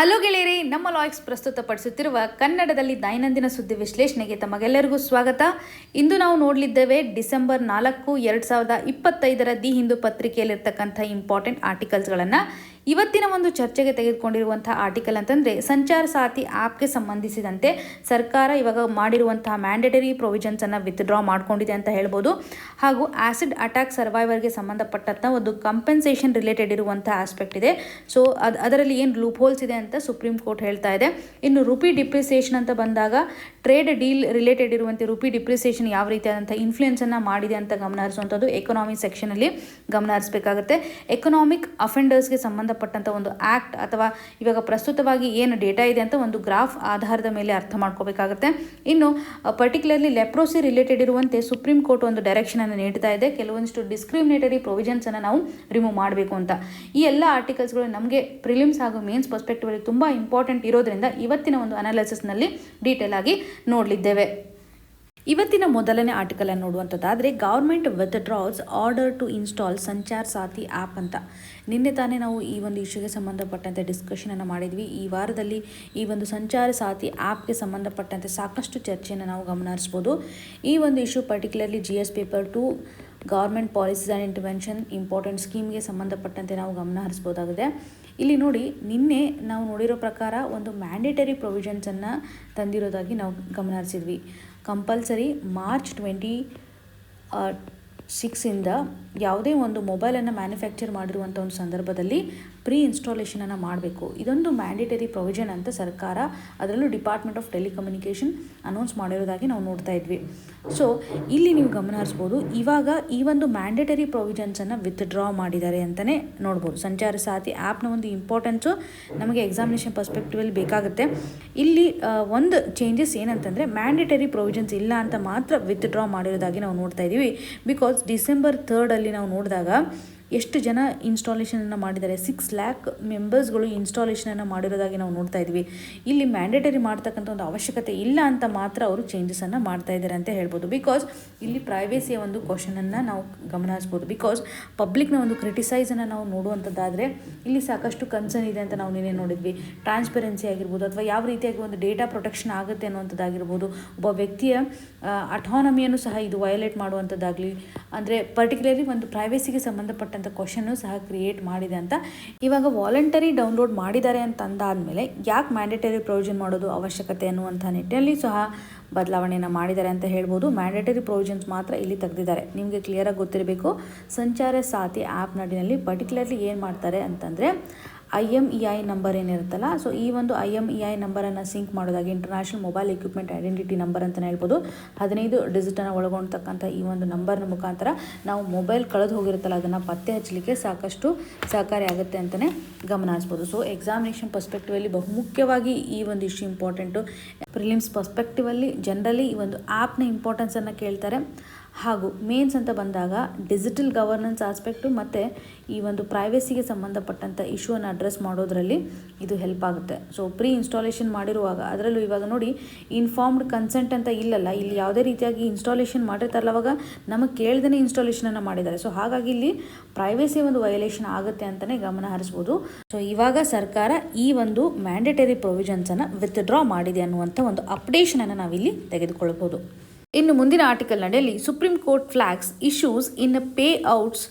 Hello ಗೆಳೆಯರಿ, ನಮ್ಮ ಲಾಯ್ಕ್ಸ್ ಪ್ರಸ್ತುತಪಡಿಸುತ್ತಿರುವ ಕನ್ನಡದಲ್ಲಿ ದೈನಂದಿನ ಸುದ್ದಿ ವಿಶ್ಲೇಷಣೆಗೆ ತಮಗೆಲ್ಲರಿಗೂ ಸ್ವಾಗತ. ಇಂದು ನಾವು ನೋಡಲಿದ್ದೇವೆ ಡಿಸೆಂಬರ್ 4, 2025 ದಿ ಹಿಂದೂ ಪತ್ರಿಕೆಯಲ್ಲಿರ್ತಕ್ಕಂಥ ಇಂಪಾರ್ಟೆಂಟ್ ಆರ್ಟಿಕಲ್ಸ್ಗಳನ್ನು. ಇವತ್ತಿನ ಒಂದು ಚರ್ಚೆಗೆ ತೆಗೆದುಕೊಂಡಿರುವಂತಹ ಆರ್ಟಿಕಲ್ ಅಂತಂದರೆ ಸಂಚಾರ ಸಾಥಿ ಆ್ಯಪ್ಗೆ ಸಂಬಂಧಿಸಿದಂತೆ ಸರ್ಕಾರ ಇವಾಗ ಮಾಡಿರುವಂತಹ ಮ್ಯಾಂಡೇಟರಿ ಪ್ರೊವಿಷನ್ಸನ್ನು ವಿತ್ಡ್ರಾ ಮಾಡ್ಕೊಂಡಿದೆ ಅಂತ ಹೇಳ್ಬೋದು. ಹಾಗೂ ಆ್ಯಸಿಡ್ ಅಟ್ಯಾಕ್ ಸರ್ವೈವರ್ಗೆ ಸಂಬಂಧಪಟ್ಟಂಥ ಒಂದು ಕಂಪೆನ್ಸೇಷನ್ ರಿಲೇಟೆಡ್ ಇರುವಂಥ ಆಸ್ಪೆಕ್ಟ್ ಇದೆ. ಸೊ ಅದರಲ್ಲಿ ಏನು ಲೂಪ್ ಹೋಲ್ಸ್ ಇದೆ ಅಂತ ಸುಪ್ರೀಂ ಕೋರ್ಟ್ ಹೇಳ್ತಾ ಇದೆ. ಇನ್ನು ರುಪಿ ಡಿಪ್ರಿಸಿಯೇಷನ್ ಅಂತ ಬಂದಾಗ ಟ್ರೇಡ್ ಡೀಲ್ ರಿಲೇಟೆಡ್ ಇರುವಂತೆ ರುಪಿ ಡಿಪ್ರಿಸಿಯೇಷನ್ ಯಾವ ರೀತಿಯಾದಂಥ ಇನ್ಫ್ಲೂಯೆನ್ಸನ್ನು ಮಾಡಿದೆ ಅಂತ ಗಮನ ಹರಿಸುವಂಥದ್ದು ಎಕನಾಮಿ ಸೆಕ್ಷನಲ್ಲಿ ಗಮನ ಹರಿಸಬೇಕಾಗುತ್ತೆ. ಎಕನಾಮಿಕ್ ಅಫೆಂಡರ್ಸ್ಗೆ ಸಂಬಂಧಪಟ್ಟಂಥ ಒಂದು ಆ್ಯಕ್ಟ್ ಅಥವಾ ಇವಾಗ ಪ್ರಸ್ತುತವಾಗಿ ಏನು ಡೇಟಾ ಇದೆ ಅಂತ ಒಂದು ಗ್ರಾಫ್ ಆಧಾರದ ಮೇಲೆ ಅರ್ಥ ಮಾಡ್ಕೋಬೇಕಾಗುತ್ತೆ. ಇನ್ನು ಪರ್ಟಿಕ್ಯುಲರ್ಲಿ ಲೆಪ್ರೋಸಿ ರಿಲೇಟೆಡ್ ಇರುವಂತೆ ಸುಪ್ರೀಂ ಕೋರ್ಟ್ ಒಂದು ಡೈರೆಕ್ಷನನ್ನು ನೀಡ್ತಾ ಇದೆ. ಕೆಲವೊಂದಿಷ್ಟು ಡಿಸ್ಕ್ರಿಮಿನೇಟರಿ ಪ್ರೊವಿಷನ್ಸನ್ನು ನಾವು ರಿಮೂವ್ ಮಾಡಬೇಕು ಅಂತ. ಈ ಎಲ್ಲ ಆರ್ಟಿಕಲ್ಸ್ಗಳು ನಮಗೆ ಪ್ರಿಲಿಮ್ಸ್ ಹಾಗೂ ಮೇನ್ಸ್ ಪರ್ಸ್ಪೆಕ್ಟಿವಲ್ಲಿ ತುಂಬ ಇಂಪಾರ್ಟೆಂಟ್ ಇರೋದ್ರಿಂದ ಇವತ್ತಿನ ಒಂದು ಅನಾಲಿಸಿಸ್ನಲ್ಲಿ ಡೀಟೇಲ್ ಆಗಿ ನೋಡಲಿದ್ದೇವೆ. ಇವತ್ತಿನ ಮೊದಲನೇ ಆರ್ಟಿಕಲನ್ನು ನೋಡುವಂಥದ್ದಾದರೆ government withdraws order to install Sanchar Saathi app ಅಂತ. ನಿನ್ನೆ ತಾನೇ ನಾವು ಈ ಒಂದು ಇಶ್ಯೂಗೆ ಸಂಬಂಧಪಟ್ಟಂತೆ ಡಿಸ್ಕಷನನ್ನು ಮಾಡಿದ್ವಿ. ಈ ವಾರದಲ್ಲಿ ಈ ಒಂದು ಸಂಚಾರ ಸಾಥಿ ಆ್ಯಪ್ಗೆ ಸಂಬಂಧಪಟ್ಟಂತೆ ಸಾಕಷ್ಟು ಚರ್ಚೆಯನ್ನು ನಾವು ಗಮನ ಹರಿಸ್ಬೋದು. ಈ ಒಂದು issue particularly GS paper 2 government policies and intervention important ಸ್ಕೀಮ್ಗೆ ಸಂಬಂಧಪಟ್ಟಂತೆ ನಾವು ಗಮನ ಹರಿಸ್ಬೋದಾಗಿದೆ. ಇಲ್ಲಿ ನೋಡಿ, ನಿನ್ನೆ ನಾವು ನೋಡಿರೋ ಪ್ರಕಾರ ಒಂದು ಮ್ಯಾಂಡೇಟರಿ ಪ್ರೊವಿಷನ್ಸನ್ನು ತಂದಿರೋದಾಗಿ ನಾವು ಗಮನ ಹರಿಸಿದ್ವಿ. ಕಂಪಲ್ಸರಿ ಮಾರ್ಚ್ 26 ಯಾವುದೇ ಒಂದು ಮೊಬೈಲನ್ನು ಮ್ಯಾನುಫ್ಯಾಕ್ಚರ್ ಮಾಡಿರುವಂಥ ಒಂದು ಸಂದರ್ಭದಲ್ಲಿ ಪ್ರೀ ಇನ್ಸ್ಟಾಲೇಷನನ್ನು ಮಾಡಬೇಕು. ಇದೊಂದು ಮ್ಯಾಂಡೇಟರಿ ಪ್ರೊವಿಷನ್ ಅಂತ ಸರ್ಕಾರ, ಅದರಲ್ಲೂ ಡಿಪಾರ್ಟ್ಮೆಂಟ್ ಆಫ್ ಟೆಲಿಕಮ್ಯುನಿಕೇಷನ್ ಅನೌನ್ಸ್ ಮಾಡಿರೋದಾಗಿ ನಾವು ನೋಡ್ತಾ ಇದ್ವಿ. ಸೊ ಇಲ್ಲಿ ನೀವು ಗಮನ ಹರಿಸ್ಬೋದು, ಇವಾಗ ಈ ಒಂದು ಮ್ಯಾಂಡೇಟರಿ ಪ್ರೊವಿಷನ್ಸನ್ನು ವಿತ್ಡ್ರಾ ಮಾಡಿದ್ದಾರೆ ಅಂತಲೇ ನೋಡ್ಬೋದು. ಸಂಚಾರ ಸಾಥಿ ಆ್ಯಪ್ನ ಒಂದು ಇಂಪಾರ್ಟೆನ್ಸು ನಮಗೆ ಎಕ್ಸಾಮಿನೇಷನ್ ಪರ್ಸ್ಪೆಕ್ಟಿವಲ್ಲಿ ಬೇಕಾಗುತ್ತೆ. ಇಲ್ಲಿ ಒಂದು ಚೇಂಜಸ್ ಏನಂತಂದರೆ ಮ್ಯಾಂಡೇಟರಿ ಪ್ರೊವಿಷನ್ಸ್ ಇಲ್ಲ ಅಂತ ಮಾತ್ರ ವಿತ್ಡ್ರಾ ಮಾಡಿರೋದಾಗಿ ನಾವು ನೋಡ್ತಾ ಇದ್ದೀವಿ. ಬಿಕಾಸ್ ಡಿಸೆಂಬರ್ 3 ನಾವು ನೋಡಿದಾಗ ಎಷ್ಟು ಜನ ಇನ್ಸ್ಟಾಲೇಷನನ್ನು ಮಾಡಿದ್ದಾರೆ, 6 lakh ಮೆಂಬರ್ಸ್ಗಳು ಇನ್ಸ್ಟಾಲೇಷನನ್ನು ಮಾಡಿರೋದಾಗಿ ನಾವು ನೋಡ್ತಾ ಇದ್ವಿ. ಇಲ್ಲಿ ಮ್ಯಾಂಡೇಟರಿ ಮಾಡ್ತಕ್ಕಂಥ ಒಂದು ಅವಶ್ಯಕತೆ ಇಲ್ಲ ಅಂತ ಮಾತ್ರ ಅವರು ಚೇಂಜಸನ್ನು ಮಾಡ್ತಾ ಇದ್ದಾರೆ ಅಂತ ಹೇಳ್ಬೋದು. ಬಿಕಾಸ್ ಇಲ್ಲಿ ಪ್ರೈವೇಸಿಯ ಒಂದು ಕ್ವಶನನ್ನು ನಾವು ಗಮನ ಹರಿಸ್ಬೋದು. ಬಿಕಾಸ್ ಪಬ್ಲಿಕ್ನ ಒಂದು ಕ್ರಿಟಿಸೈಸನ್ನು ನಾವು ನೋಡುವಂಥದ್ದಾದರೆ ಇಲ್ಲಿ ಸಾಕಷ್ಟು ಕನ್ಸರ್ನ್ ಇದೆ ಅಂತ ನಾವು ನಿನ್ನೆ ನೋಡಿದ್ವಿ. ಟ್ರಾನ್ಸ್ಪರೆನ್ಸಿ ಆಗಿರ್ಬೋದು ಅಥವಾ ಯಾವ ರೀತಿಯಾಗಿ ಒಂದು ಡೇಟಾ ಪ್ರೊಟೆಕ್ಷನ್ ಆಗುತ್ತೆ ಅನ್ನುವಂಥದ್ದಾಗಿರ್ಬೋದು, ಒಬ್ಬ ವ್ಯಕ್ತಿಯ ಅಟಾನಮಿಯನ್ನು ಸಹ ಇದು ವಯೋಲೇಟ್ ಮಾಡುವಂಥದ್ದಾಗಲಿ, ಅಂದರೆ ಪರ್ಟಿಕ್ಯುಲರ್ಲಿ ಒಂದು ಪ್ರೈವೇಸಿಗೆ ಸಂಬಂಧಪಟ್ಟ ಕ್ವಶನ್ನು ಸಹ ಕ್ರಿಯೇಟ್ ಮಾಡಿದೆ ಅಂತ. ಇವಾಗ ವಾಲಂಟರಿ ಡೌನ್ಲೋಡ್ ಮಾಡಿದ್ದಾರೆ ಅಂತ ಅಂದಾದ್ಮೇಲೆ ಯಾಕೆ ಮ್ಯಾಂಡೇಟರಿ ಪ್ರೊವಿಷನ್ ಮಾಡೋದು ಅವಶ್ಯಕತೆ ಅನ್ನುವಂಥ ನಿಟ್ಟಿನಲ್ಲಿ ಸಹ ಬದಲಾವಣೆಯನ್ನು ಮಾಡಿದ್ದಾರೆ ಅಂತ ಹೇಳ್ಬೋದು. ಮ್ಯಾಂಡೇಟರಿ ಪ್ರೊವಿಷನ್ಸ್ ಮಾತ್ರ ಇಲ್ಲಿ ತೆಗೆದಿದ್ದಾರೆ. ನಿಮಗೆ ಕ್ಲಿಯರಾಗಿ ಗೊತ್ತಿರಬೇಕು, ಸಂಚಾರ ಸಾಥಿ ಆ್ಯಪ್ ನಡಿನಲ್ಲಿ ಪರ್ಟಿಕ್ಯುಲರ್ಲಿ ಏನು ಮಾಡ್ತಾರೆ ಅಂತಂದರೆ IMEI ನಂಬರ್ ಏನಿರುತ್ತಲ್ಲ, ಸೊ ಈ ಒಂದು IMEI ನಂಬರನ್ನು ಸಿಂಕ್ ಮಾಡೋದಾಗಿ international mobile equipment identity number ಅಂತಲೇ ಹೇಳ್ಬೋದು. 15 ಡಿಜಿಟನ್ನು ಒಳಗೊಂಡತಕ್ಕಂಥ ಈ ಒಂದು ನಂಬರ್ನ ಮುಖಾಂತರ ನಾವು ಮೊಬೈಲ್ ಕಳೆದು ಹೋಗಿರುತ್ತಲ್ಲ ಅದನ್ನು ಪತ್ತೆ ಹಚ್ಚಲಿಕ್ಕೆ ಸಾಕಷ್ಟು ಸಹಕಾರಿ ಆಗುತ್ತೆ ಅಂತಲೇ ಗಮನ ಹರಿಸ್ಬೋದು. ಸೊ ಎಕ್ಸಾಮಿನೇಷನ್ ಪರ್ಸ್ಪೆಕ್ಟಿವಲ್ಲಿ ಬಹುಮುಖ್ಯವಾಗಿ ಈ ಒಂದು issue important. Prelims perspectively generally ಈ ಒಂದು ಆ್ಯಪ್ನ ಇಂಪಾರ್ಟೆನ್ಸನ್ನು ಕೇಳ್ತಾರೆ. ಹಾಗೂ ಮೇನ್ಸ್ ಅಂತ ಬಂದಾಗ ಡಿಜಿಟಲ್ ಗವರ್ನೆನ್ಸ್ ಆಸ್ಪೆಕ್ಟು ಮತ್ತು ಈ ಒಂದು ಪ್ರೈವೇಸಿಗೆ ಸಂಬಂಧಪಟ್ಟಂಥ ಇಶ್ಯೂವನ್ನು ಅಡ್ರೆಸ್ ಮಾಡೋದರಲ್ಲಿ ಇದು ಹೆಲ್ಪ್ ಆಗುತ್ತೆ. ಸೊ ಪ್ರೀ ಇನ್ಸ್ಟಾಲೇಷನ್ ಮಾಡಿರುವಾಗ, ಅದರಲ್ಲೂ ಇವಾಗ ನೋಡಿ ಇನ್ಫಾರ್ಮ್ಡ್ ಕನ್ಸೆಂಟ್ ಅಂತ ಇಲ್ಲಲ್ಲ, ಇಲ್ಲಿ ಯಾವುದೇ ರೀತಿಯಾಗಿ ಇನ್ಸ್ಟಾಲೇಷನ್ ಮಾಡಿರ್ತಾರಲ್ಲ ಅವಾಗ ನಮಗೆ ಕೇಳ್ದೇ ಇನ್ಸ್ಟಾಲೇಷನನ್ನು ಮಾಡಿದ್ದಾರೆ. ಸೊ ಹಾಗಾಗಿ ಇಲ್ಲಿ ಪ್ರೈವೇಸಿ ಒಂದು ವಯೋಲೇಷನ್ ಆಗುತ್ತೆ ಅಂತಲೇ ಗಮನ ಹರಿಸ್ಬೋದು. ಸೊ ಇವಾಗ ಸರ್ಕಾರ ಈ ಒಂದು ಮ್ಯಾಂಡೇಟರಿ ಪ್ರೊವಿಷನ್ಸನ್ನು ವಿತ್ಡ್ರಾ ಮಾಡಿದೆ ಅನ್ನುವಂಥ ಒಂದು ಅಪ್ಡೇಷನನ್ನು ನಾವಿಲ್ಲಿ ತೆಗೆದುಕೊಳ್ಬೋದು. ಇನ್ನು ಮುಂದಿನ ಆರ್ಟಿಕಲ್ ನಡೆಯಲ್ಲಿ supreme court flags issues in payouts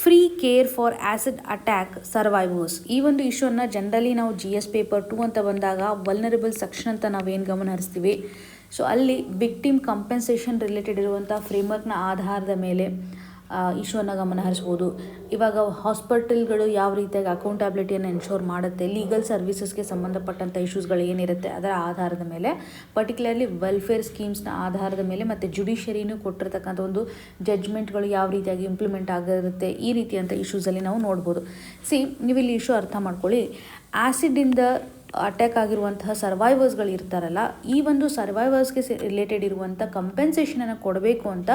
free care for acid attack survivors. ಈ ಒಂದು ಇಶ್ಯೂವನ್ನು ಜನರಲಿ ನಾವು GS ಪೇಪರ್ 2 ಅಂತ ಬಂದಾಗ ವಲ್ನರಬಲ್ ಸೆಕ್ಷನ್ ಅಂತ ನಾವೇನು ಗಮನ ಹರಿಸ್ತೀವಿ, ಸೊ ಅಲ್ಲಿ ವಿಕ್ಟಿಮ್ ಕಂಪೆನ್ಸೇಷನ್ ರಿಲೇಟೆಡ್ ಇರುವಂಥ ಫ್ರೇಮ್ವರ್ಕ್ನ ಆಧಾರದ ಮೇಲೆ ಇಶ್ಯೂವನ್ನು ಗಮನ ಹರಿಸ್ಬೋದು. ಇವಾಗ ಹಾಸ್ಪಿಟಲ್ಗಳು ಯಾವ ರೀತಿಯಾಗಿ ಅಕೌಂಟಬಿಲಿಟಿಯನ್ನು ಎನ್ಶೋರ್ ಮಾಡುತ್ತೆ, ಲೀಗಲ್ ಸರ್ವಿಸಸ್ಗೆ ಸಂಬಂಧಪಟ್ಟಂಥ ಇಶ್ಯೂಸ್ಗಳು ಏನಿರುತ್ತೆ ಅದರ ಆಧಾರದ ಮೇಲೆ, ಪರ್ಟಿಕ್ಯುಲರ್ಲಿ ವೆಲ್ಫೇರ್ ಸ್ಕೀಮ್ಸ್ನ ಆಧಾರದ ಮೇಲೆ ಮತ್ತು ಜುಡಿಷರಿನೂ ಕೊಟ್ಟಿರ್ತಕ್ಕಂಥ ಒಂದು ಜಡ್ಜ್ಮೆಂಟ್ಗಳು ಯಾವ ರೀತಿಯಾಗಿ ಇಂಪ್ಲಿಮೆಂಟ್ ಆಗಿರುತ್ತೆ, ಈ ರೀತಿಯಂಥ ಇಶ್ಯೂಸಲ್ಲಿ ನಾವು ನೋಡ್ಬೋದು. ನೀವು ಇಲ್ಲಿ ಇಶ್ಯೂ ಅರ್ಥ ಮಾಡ್ಕೊಳ್ಳಿ. ಆ್ಯಸಿಡಿಂದ ಅಟ್ಯಾಕ್ ಆಗಿರುವಂತಹ ಸರ್ವೈವರ್ಸ್ಗಳು ಇರ್ತಾರಲ್ಲ, ಈ ಒಂದು ಸರ್ವೈವರ್ಸ್ಗೆ ರಿಲೇಟೆಡ್ ಇರುವಂಥ ಕಂಪೆನ್ಸೇಷನನ್ನು ಕೊಡಬೇಕು ಅಂತ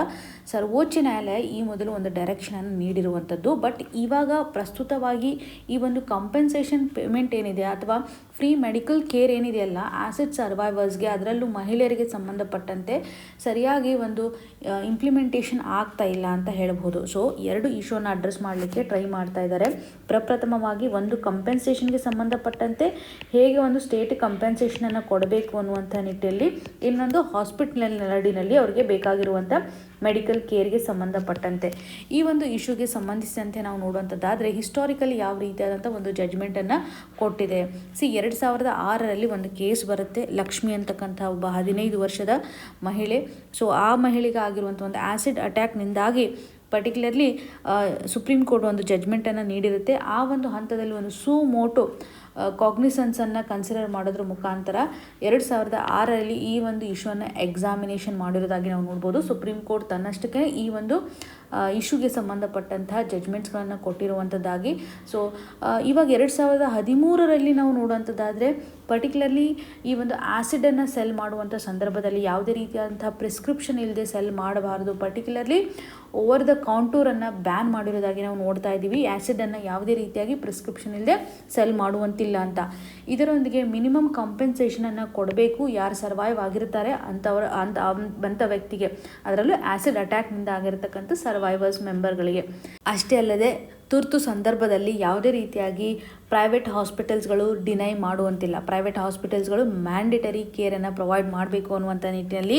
ಸರ್ವೋಚ್ಚ ನ್ಯಾಯಾಲಯ ಈ ಮೊದಲು ಒಂದು ಡೈರೆಕ್ಷನನ್ನು ನೀಡಿರುವಂಥದ್ದು. ಬಟ್ ಇವಾಗ ಪ್ರಸ್ತುತವಾಗಿ ಈ ಒಂದು ಕಂಪೆನ್ಸೇಷನ್ ಪೇಮೆಂಟ್ ಏನಿದೆ ಅಥವಾ ಫ್ರೀ ಮೆಡಿಕಲ್ ಕೇರ್ ಏನಿದೆಯಲ್ಲ ಆ್ಯಸಿಡ್ ಸರ್ವೈವರ್ಸ್ಗೆ, ಅದರಲ್ಲೂ ಮಹಿಳೆಯರಿಗೆ ಸಂಬಂಧಪಟ್ಟಂತೆ ಸರಿಯಾಗಿ ಒಂದು ಇಂಪ್ಲಿಮೆಂಟೇಷನ್ ಆಗ್ತಾ ಇಲ್ಲ ಅಂತ ಹೇಳ್ಬೋದು. ಸೊ ಎರಡು ಇಶ್ಯೂನ ಅಡ್ರೆಸ್ ಮಾಡಲಿಕ್ಕೆ ಟ್ರೈ ಮಾಡ್ತಾ ಇದ್ದಾರೆ. ಪ್ರಪ್ರಥಮವಾಗಿ ಒಂದು ಕಂಪೆನ್ಸೇಷನ್ಗೆ ಸಂಬಂಧಪಟ್ಟಂತೆ ಹೇಗೆ ಹೇಗೆ ಒಂದು ಸ್ಟೇಟ್ ಕಂಪೆನ್ಸೇಷನನ್ನು ಕೊಡಬೇಕು ಅನ್ನುವಂಥ ನಿಟ್ಟಿನಲ್ಲಿ ಇನ್ನೊಂದು ಹಾಸ್ಪಿಟಲ್ ನಡಿನಲ್ಲಿ ಅವರಿಗೆ ಬೇಕಾಗಿರುವಂಥ ಮೆಡಿಕಲ್ ಕೇರ್ಗೆ ಸಂಬಂಧಪಟ್ಟಂತೆ ಈ ಒಂದು ಇಶ್ಯೂಗೆ ಸಂಬಂಧಿಸಿದಂತೆ ನಾವು ನೋಡುವಂಥದ್ದಾದರೆ ಹಿಸ್ಟಾರಿಕಲಿ ಯಾವ ರೀತಿಯಾದಂಥ ಒಂದು ಜಡ್ಜ್ಮೆಂಟನ್ನು ಕೊಟ್ಟಿದೆ. 2006ರಲ್ಲಿ ಒಂದು ಕೇಸ್ ಬರುತ್ತೆ. ಲಕ್ಷ್ಮಿ ಅಂತಕ್ಕಂಥ ಒಬ್ಬ 15 ವರ್ಷದ ಮಹಿಳೆ. ಸೊ ಆ ಮಹಿಳೆಗೆ ಆಗಿರುವಂಥ ಒಂದು ಆ್ಯಸಿಡ್ ಅಟ್ಯಾಕ್ನಿಂದಾಗಿ ಪರ್ಟಿಕ್ಯುಲರ್ಲಿ ಸುಪ್ರೀಂ ಕೋರ್ಟ್ ಒಂದು ಜಡ್ಜ್ಮೆಂಟನ್ನು ನೀಡಿರುತ್ತೆ. ಆ ಒಂದು ಹಂತದಲ್ಲಿ ಒಂದು ಸುಮೋಟೋ ಕಾಗ್ನಿಸೆನ್ಸನ್ನು ಕನ್ಸಿಡರ್ ಮಾಡೋದ್ರ ಮುಖಾಂತರ 2006ರಲ್ಲಿ ಈ ಒಂದು ಇಶ್ಯೂವನ್ನು ಎಕ್ಸಾಮಿನೇಷನ್ ಮಾಡಿರೋದಾಗಿ ನಾವು ನೋಡ್ಬೋದು. ಸುಪ್ರೀಂ ಕೋರ್ಟ್ ತನ್ನಷ್ಟಕ್ಕೆ ಈ ಒಂದು ಇಶ್ಯೂಗೆ ಸಂಬಂಧಪಟ್ಟಂತಹ ಜಡ್ಜ್ಮೆಂಟ್ಸ್ಗಳನ್ನು ಕೊಟ್ಟಿರುವಂಥದ್ದಾಗಿ. ಸೊ ಇವಾಗ 2013ರಲ್ಲಿ ನಾವು ನೋಡುವಂಥದ್ದಾದರೆ ಪರ್ಟಿಕ್ಯುಲರ್ಲಿ ಈ ಒಂದು ಆ್ಯಸಿಡನ್ನು ಸೆಲ್ ಮಾಡುವಂಥ ಸಂದರ್ಭದಲ್ಲಿ ಯಾವುದೇ ರೀತಿಯಾದಂಥ ಪ್ರಿಸ್ಕ್ರಿಪ್ಷನ್ ಇಲ್ಲದೆ ಸೆಲ್ ಮಾಡಬಾರದು. ಪರ್ಟಿಕ್ಯುಲರ್ಲಿ ಓವರ್ ದ ಕೌಂಟೂರನ್ನು ಬ್ಯಾನ್ ಮಾಡಿರೋದಾಗಿ ನಾವು ನೋಡ್ತಾ ಇದ್ದೀವಿ. ಆ್ಯಸಿಡನ್ನು ಯಾವುದೇ ರೀತಿಯಾಗಿ ಪ್ರಿಸ್ಕ್ರಿಪ್ಷನ್ ಇಲ್ಲದೆ ಸೆಲ್ ಮಾಡುವಂತಿಲ್ಲ ಅಂತ. ಇದರೊಂದಿಗೆ ಮಿನಿಮಮ್ ಕಾಂಪೆನ್ಸೇಷನನ್ನು ಕೊಡಬೇಕು ಯಾರು ಸರ್ವೈವ್ ಆಗಿರ್ತಾರೆ ಅಂಥ ವ್ಯಕ್ತಿಗೆ, ಅದರಲ್ಲೂ ಆ್ಯಸಿಡ್ ಅಟ್ಯಾಕ್ನಿಂದ ಆಗಿರತಕ್ಕಂಥ ಸರ್ವೈವರ್ಸ್ ಮೆಂಬರ್ಗಳಿಗೆ. ಅಷ್ಟೇ ಅಲ್ಲದೆ ತುರ್ತು ಸಂದರ್ಭದಲ್ಲಿ ಯಾವುದೇ ರೀತಿಯಾಗಿ ಪ್ರೈವೇಟ್ ಹಾಸ್ಪಿಟಲ್ಸ್ಗಳು ಡಿನೈ ಮಾಡುವಂತಿಲ್ಲ. ಪ್ರೈವೇಟ್ ಹಾಸ್ಪಿಟಲ್ಸ್ಗಳು ಮ್ಯಾಂಡೇಟರಿ ಕೇರನ್ನು ಪ್ರೊವೈಡ್ ಮಾಡಬೇಕು ಅನ್ನುವಂಥ ನಿಟ್ಟಿನಲ್ಲಿ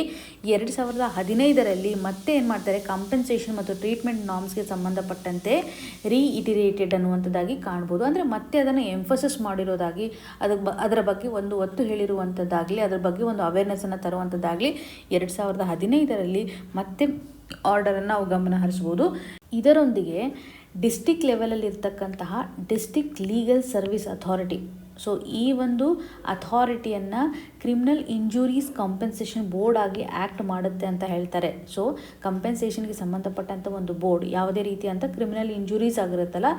2015ರಲ್ಲಿ ಮತ್ತೆ ಏನು ಮಾಡ್ತಾರೆ, ಕಾಂಪೆನ್ಸೇಷನ್ ಮತ್ತು ಟ್ರೀಟ್ಮೆಂಟ್ ನಾರ್ಮ್ಸ್ಗೆ ಸಂಬಂಧಪಟ್ಟಂತೆ ರೀಇಟಿರೇಟೆಡ್ ಅನ್ನುವಂಥದ್ದಾಗಿ ಕಾಣ್ಬೋದು. ಅಂದರೆ ಮತ್ತೆ ಅದನ್ನು ಎಂಫಸಿಸ್ ಮಾಡಿರೋದಾಗಿ, ಅದರ ಬಗ್ಗೆ ಒಂದು ಒತ್ತು ಹೇಳಿರುವಂಥದ್ದಾಗಲಿ, ಅದರ ಬಗ್ಗೆ ಒಂದು ಅವೇರ್ನೆಸ್ಸನ್ನು ತರುವಂಥದ್ದಾಗಲಿ 2015ರಲ್ಲಿ ಮತ್ತೆ ಆರ್ಡರನ್ನು ನಾವು ಗಮನ ಹರಿಸ್ಬೋದು. ಇದರೊಂದಿಗೆ ಡಿಸ್ಟಿಕ್ ಲೆವೆಲಲ್ಲಿ ಇರ್ತಕ್ಕಂತಹ district legal service authority, so ಈ ಒಂದು ಅಥಾರಿಟಿಯನ್ನು ಕ್ರಿಮಿನಲ್ ಇಂಜುರೀಸ್ ಕಾಂಪೆನ್ಸೇಷನ್ ಬೋರ್ಡ್ ಆಗಿ ಆ್ಯಕ್ಟ್ ಮಾಡುತ್ತೆ ಅಂತ ಹೇಳ್ತಾರೆ. ಸೊ ಕಂಪೆನ್ಸೇಷನ್ಗೆ ಸಂಬಂಧಪಟ್ಟಂಥ ಒಂದು ಬೋರ್ಡ್ ಯಾವುದೇ ರೀತಿಯಂಥ ಕ್ರಿಮಿನಲ್ ಇಂಜುರೀಸ್ ಆಗಿರುತ್ತಲ್ಲ,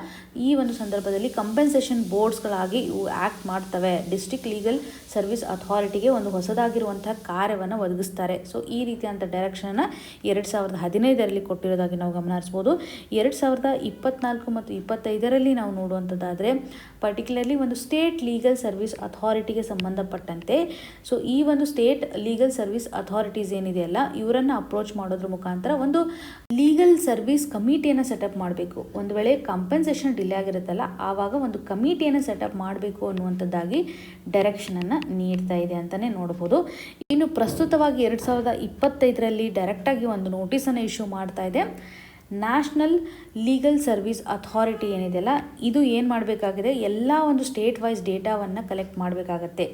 ಈ ಒಂದು ಸಂದರ್ಭದಲ್ಲಿ ಕಂಪೆನ್ಸೇಷನ್ ಬೋರ್ಡ್ಸ್ಗಳಾಗಿ ಇವು ಆ್ಯಕ್ಟ್ ಮಾಡ್ತವೆ. ಡಿಸ್ಟ್ರಿಕ್ಟ್ ಲೀಗಲ್ ಸರ್ವಿಸ್ ಅಥಾರಿಟಿಗೆ ಒಂದು ಹೊಸದಾಗಿರುವಂಥ ಕಾರ್ಯವನ್ನು ಒದಗಿಸ್ತಾರೆ. ಸೊ ಈ ರೀತಿಯಂಥ ಡೈರೆಕ್ಷನನ್ನು 2015ರಲ್ಲಿ ಕೊಟ್ಟಿರೋದಾಗಿ ನಾವು ಗಮನ ಹರಿಸ್ಬೋದು. 2024 ಮತ್ತು 2025ರಲ್ಲಿ ನಾವು ನೋಡುವಂಥದ್ದಾದರೆ ಪರ್ಟಿಕ್ಯುಲರ್ಲಿ ಒಂದು ಸ್ಟೇಟ್ ಲೀಗಲ್ ಸರ್ವಿಸ್ ಅಥಾರಿಟಿಗೆ ಸಂಬಂಧಪಟ್ಟಂತೆ, ಸೊ ಈ ಒಂದು ಸ್ಟೇಟ್ ಲೀಗಲ್ ಸರ್ವಿಸ್ ಅಥಾರಿಟೀಸ್ ಏನಿದೆಯಲ್ಲ ಇವರನ್ನು ಅಪ್ರೋಚ್ ಮಾಡೋದ್ರ ಮುಖಾಂತರ ಒಂದು ಲೀಗಲ್ ಸರ್ವಿಸ್ ಕಮಿಟಿಯನ್ನು ಸೆಟಪ್ ಮಾಡಬೇಕು. ಒಂದು ವೇಳೆ ಕಂಪೆನ್ಸೇಷನ್ ಡಿಲೇ ಆಗಿರುತ್ತಲ್ಲ ಆವಾಗ ಒಂದು ಕಮಿಟಿಯನ್ನು ಸೆಟಪ್ ಮಾಡಬೇಕು ಅನ್ನುವಂಥದ್ದಾಗಿ ಡೈರೆಕ್ಷನನ್ನು ನೀಡ್ತಾ ಇದೆ ಅಂತಲೇ ನೋಡ್ಬೋದು. ಇನ್ನು ಪ್ರಸ್ತುತವಾಗಿ 2025ರಲ್ಲಿ ಡೈರೆಕ್ಟಾಗಿ ಒಂದು ನೋಟಿಸನ್ನು ಇಶ್ಯೂ ಮಾಡ್ತಾ ಇದೆ. ನ್ಯಾಷನಲ್ ಲೀಗಲ್ ಸರ್ವಿಸ್ ಅಥಾರಿಟಿ ಏನಿದೆಯಲ್ಲ ಇದು ಏನು ಮಾಡಬೇಕಾಗಿದೆ, ಎಲ್ಲ ಒಂದು ಸ್ಟೇಟ್ ವೈಸ್ ಡೇಟಾವನ್ನು ಕಲೆಕ್ಟ್ ಮಾಡಬೇಕಾಗತ್ತೆ.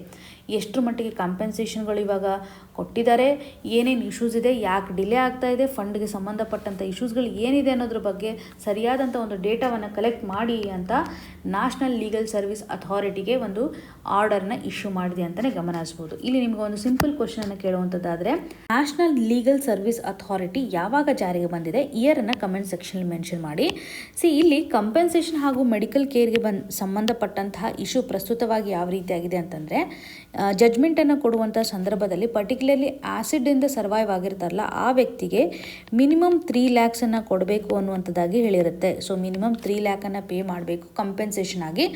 ಎಷ್ಟರ ಮಟ್ಟಿಗೆ ಕಾಂಪೆನ್ಸೇಷನ್ಗಳು ಇವಾಗ ಕೊಟ್ಟಿದ್ದಾರೆ, ಏನೇನು ಇಶ್ಯೂಸ್ ಇದೆ, ಯಾಕೆ ಡಿಲೇ ಆಗ್ತಾ ಇದೆ, ಫಂಡ್ಗೆ ಸಂಬಂಧಪಟ್ಟಂಥ ಇಶ್ಯೂಸ್ಗಳು ಏನಿದೆ ಅನ್ನೋದ್ರ ಬಗ್ಗೆ ಸರಿಯಾದಂಥ ಒಂದು ಡೇಟಾವನ್ನು ಕಲೆಕ್ಟ್ ಮಾಡಿ ಅಂತ ನ್ಯಾಷನಲ್ ಲೀಗಲ್ ಸರ್ವಿಸ್ ಅಥಾರಿಟಿಗೆ ಒಂದು ಆರ್ಡರ್ನ ಇಶ್ಯೂ ಮಾಡಿದೆ ಅಂತಲೇ ಗಮನ ಹರಿಸ್ಬೋದು. ಇಲ್ಲಿ ನಿಮಗೆ ಒಂದು ಸಿಂಪಲ್ ಕ್ವಶನನ್ನು ಕೇಳುವಂಥದ್ದಾದರೆ, ನ್ಯಾಷನಲ್ ಲೀಗಲ್ ಸರ್ವಿಸ್ ಅಥಾರಿಟಿ ಯಾವಾಗ ಜಾರಿಗೆ ಬಂದಿದೆ, ಇಯರನ್ನು ಕಮೆಂಟ್ ಸೆಕ್ಷನಲ್ಲಿ ಮೆನ್ಷನ್ ಮಾಡಿ. ಇಲ್ಲಿ ಕಂಪೆನ್ಸೇಷನ್ ಹಾಗೂ ಮೆಡಿಕಲ್ ಕೇರ್ಗೆ ಸಂಬಂಧಪಟ್ಟಂತಹ ಇಶ್ಯೂ ಪ್ರಸ್ತುತವಾಗಿ ಯಾವ ರೀತಿಯಾಗಿದೆ ಅಂತಂದರೆ, ಜಡ್ಜ್ಮೆಂಟನ್ನು ಕೊಡುವಂಥ ಸಂದರ್ಭದಲ್ಲಿ ಪರ್ಟಿಕ್ಯುಲರ್ಲಿ ಆ್ಯಸಿಡಿಂದ ಸರ್ವೈವ್ ಆಗಿರ್ತಾರಲ್ಲ ಆ ವ್ಯಕ್ತಿಗೆ ಮಿನಿಮಮ್ 3 lakhs ಕೊಡಬೇಕು ಅನ್ನುವಂಥದ್ದಾಗಿ ಹೇಳಿರುತ್ತೆ. ಸೊ ಮಿನಿಮಮ್ 3 lakh ಪೇ ಮಾಡಬೇಕು ಕಂಪೆನ್ಸೇಷನ್ ಆಗಿ.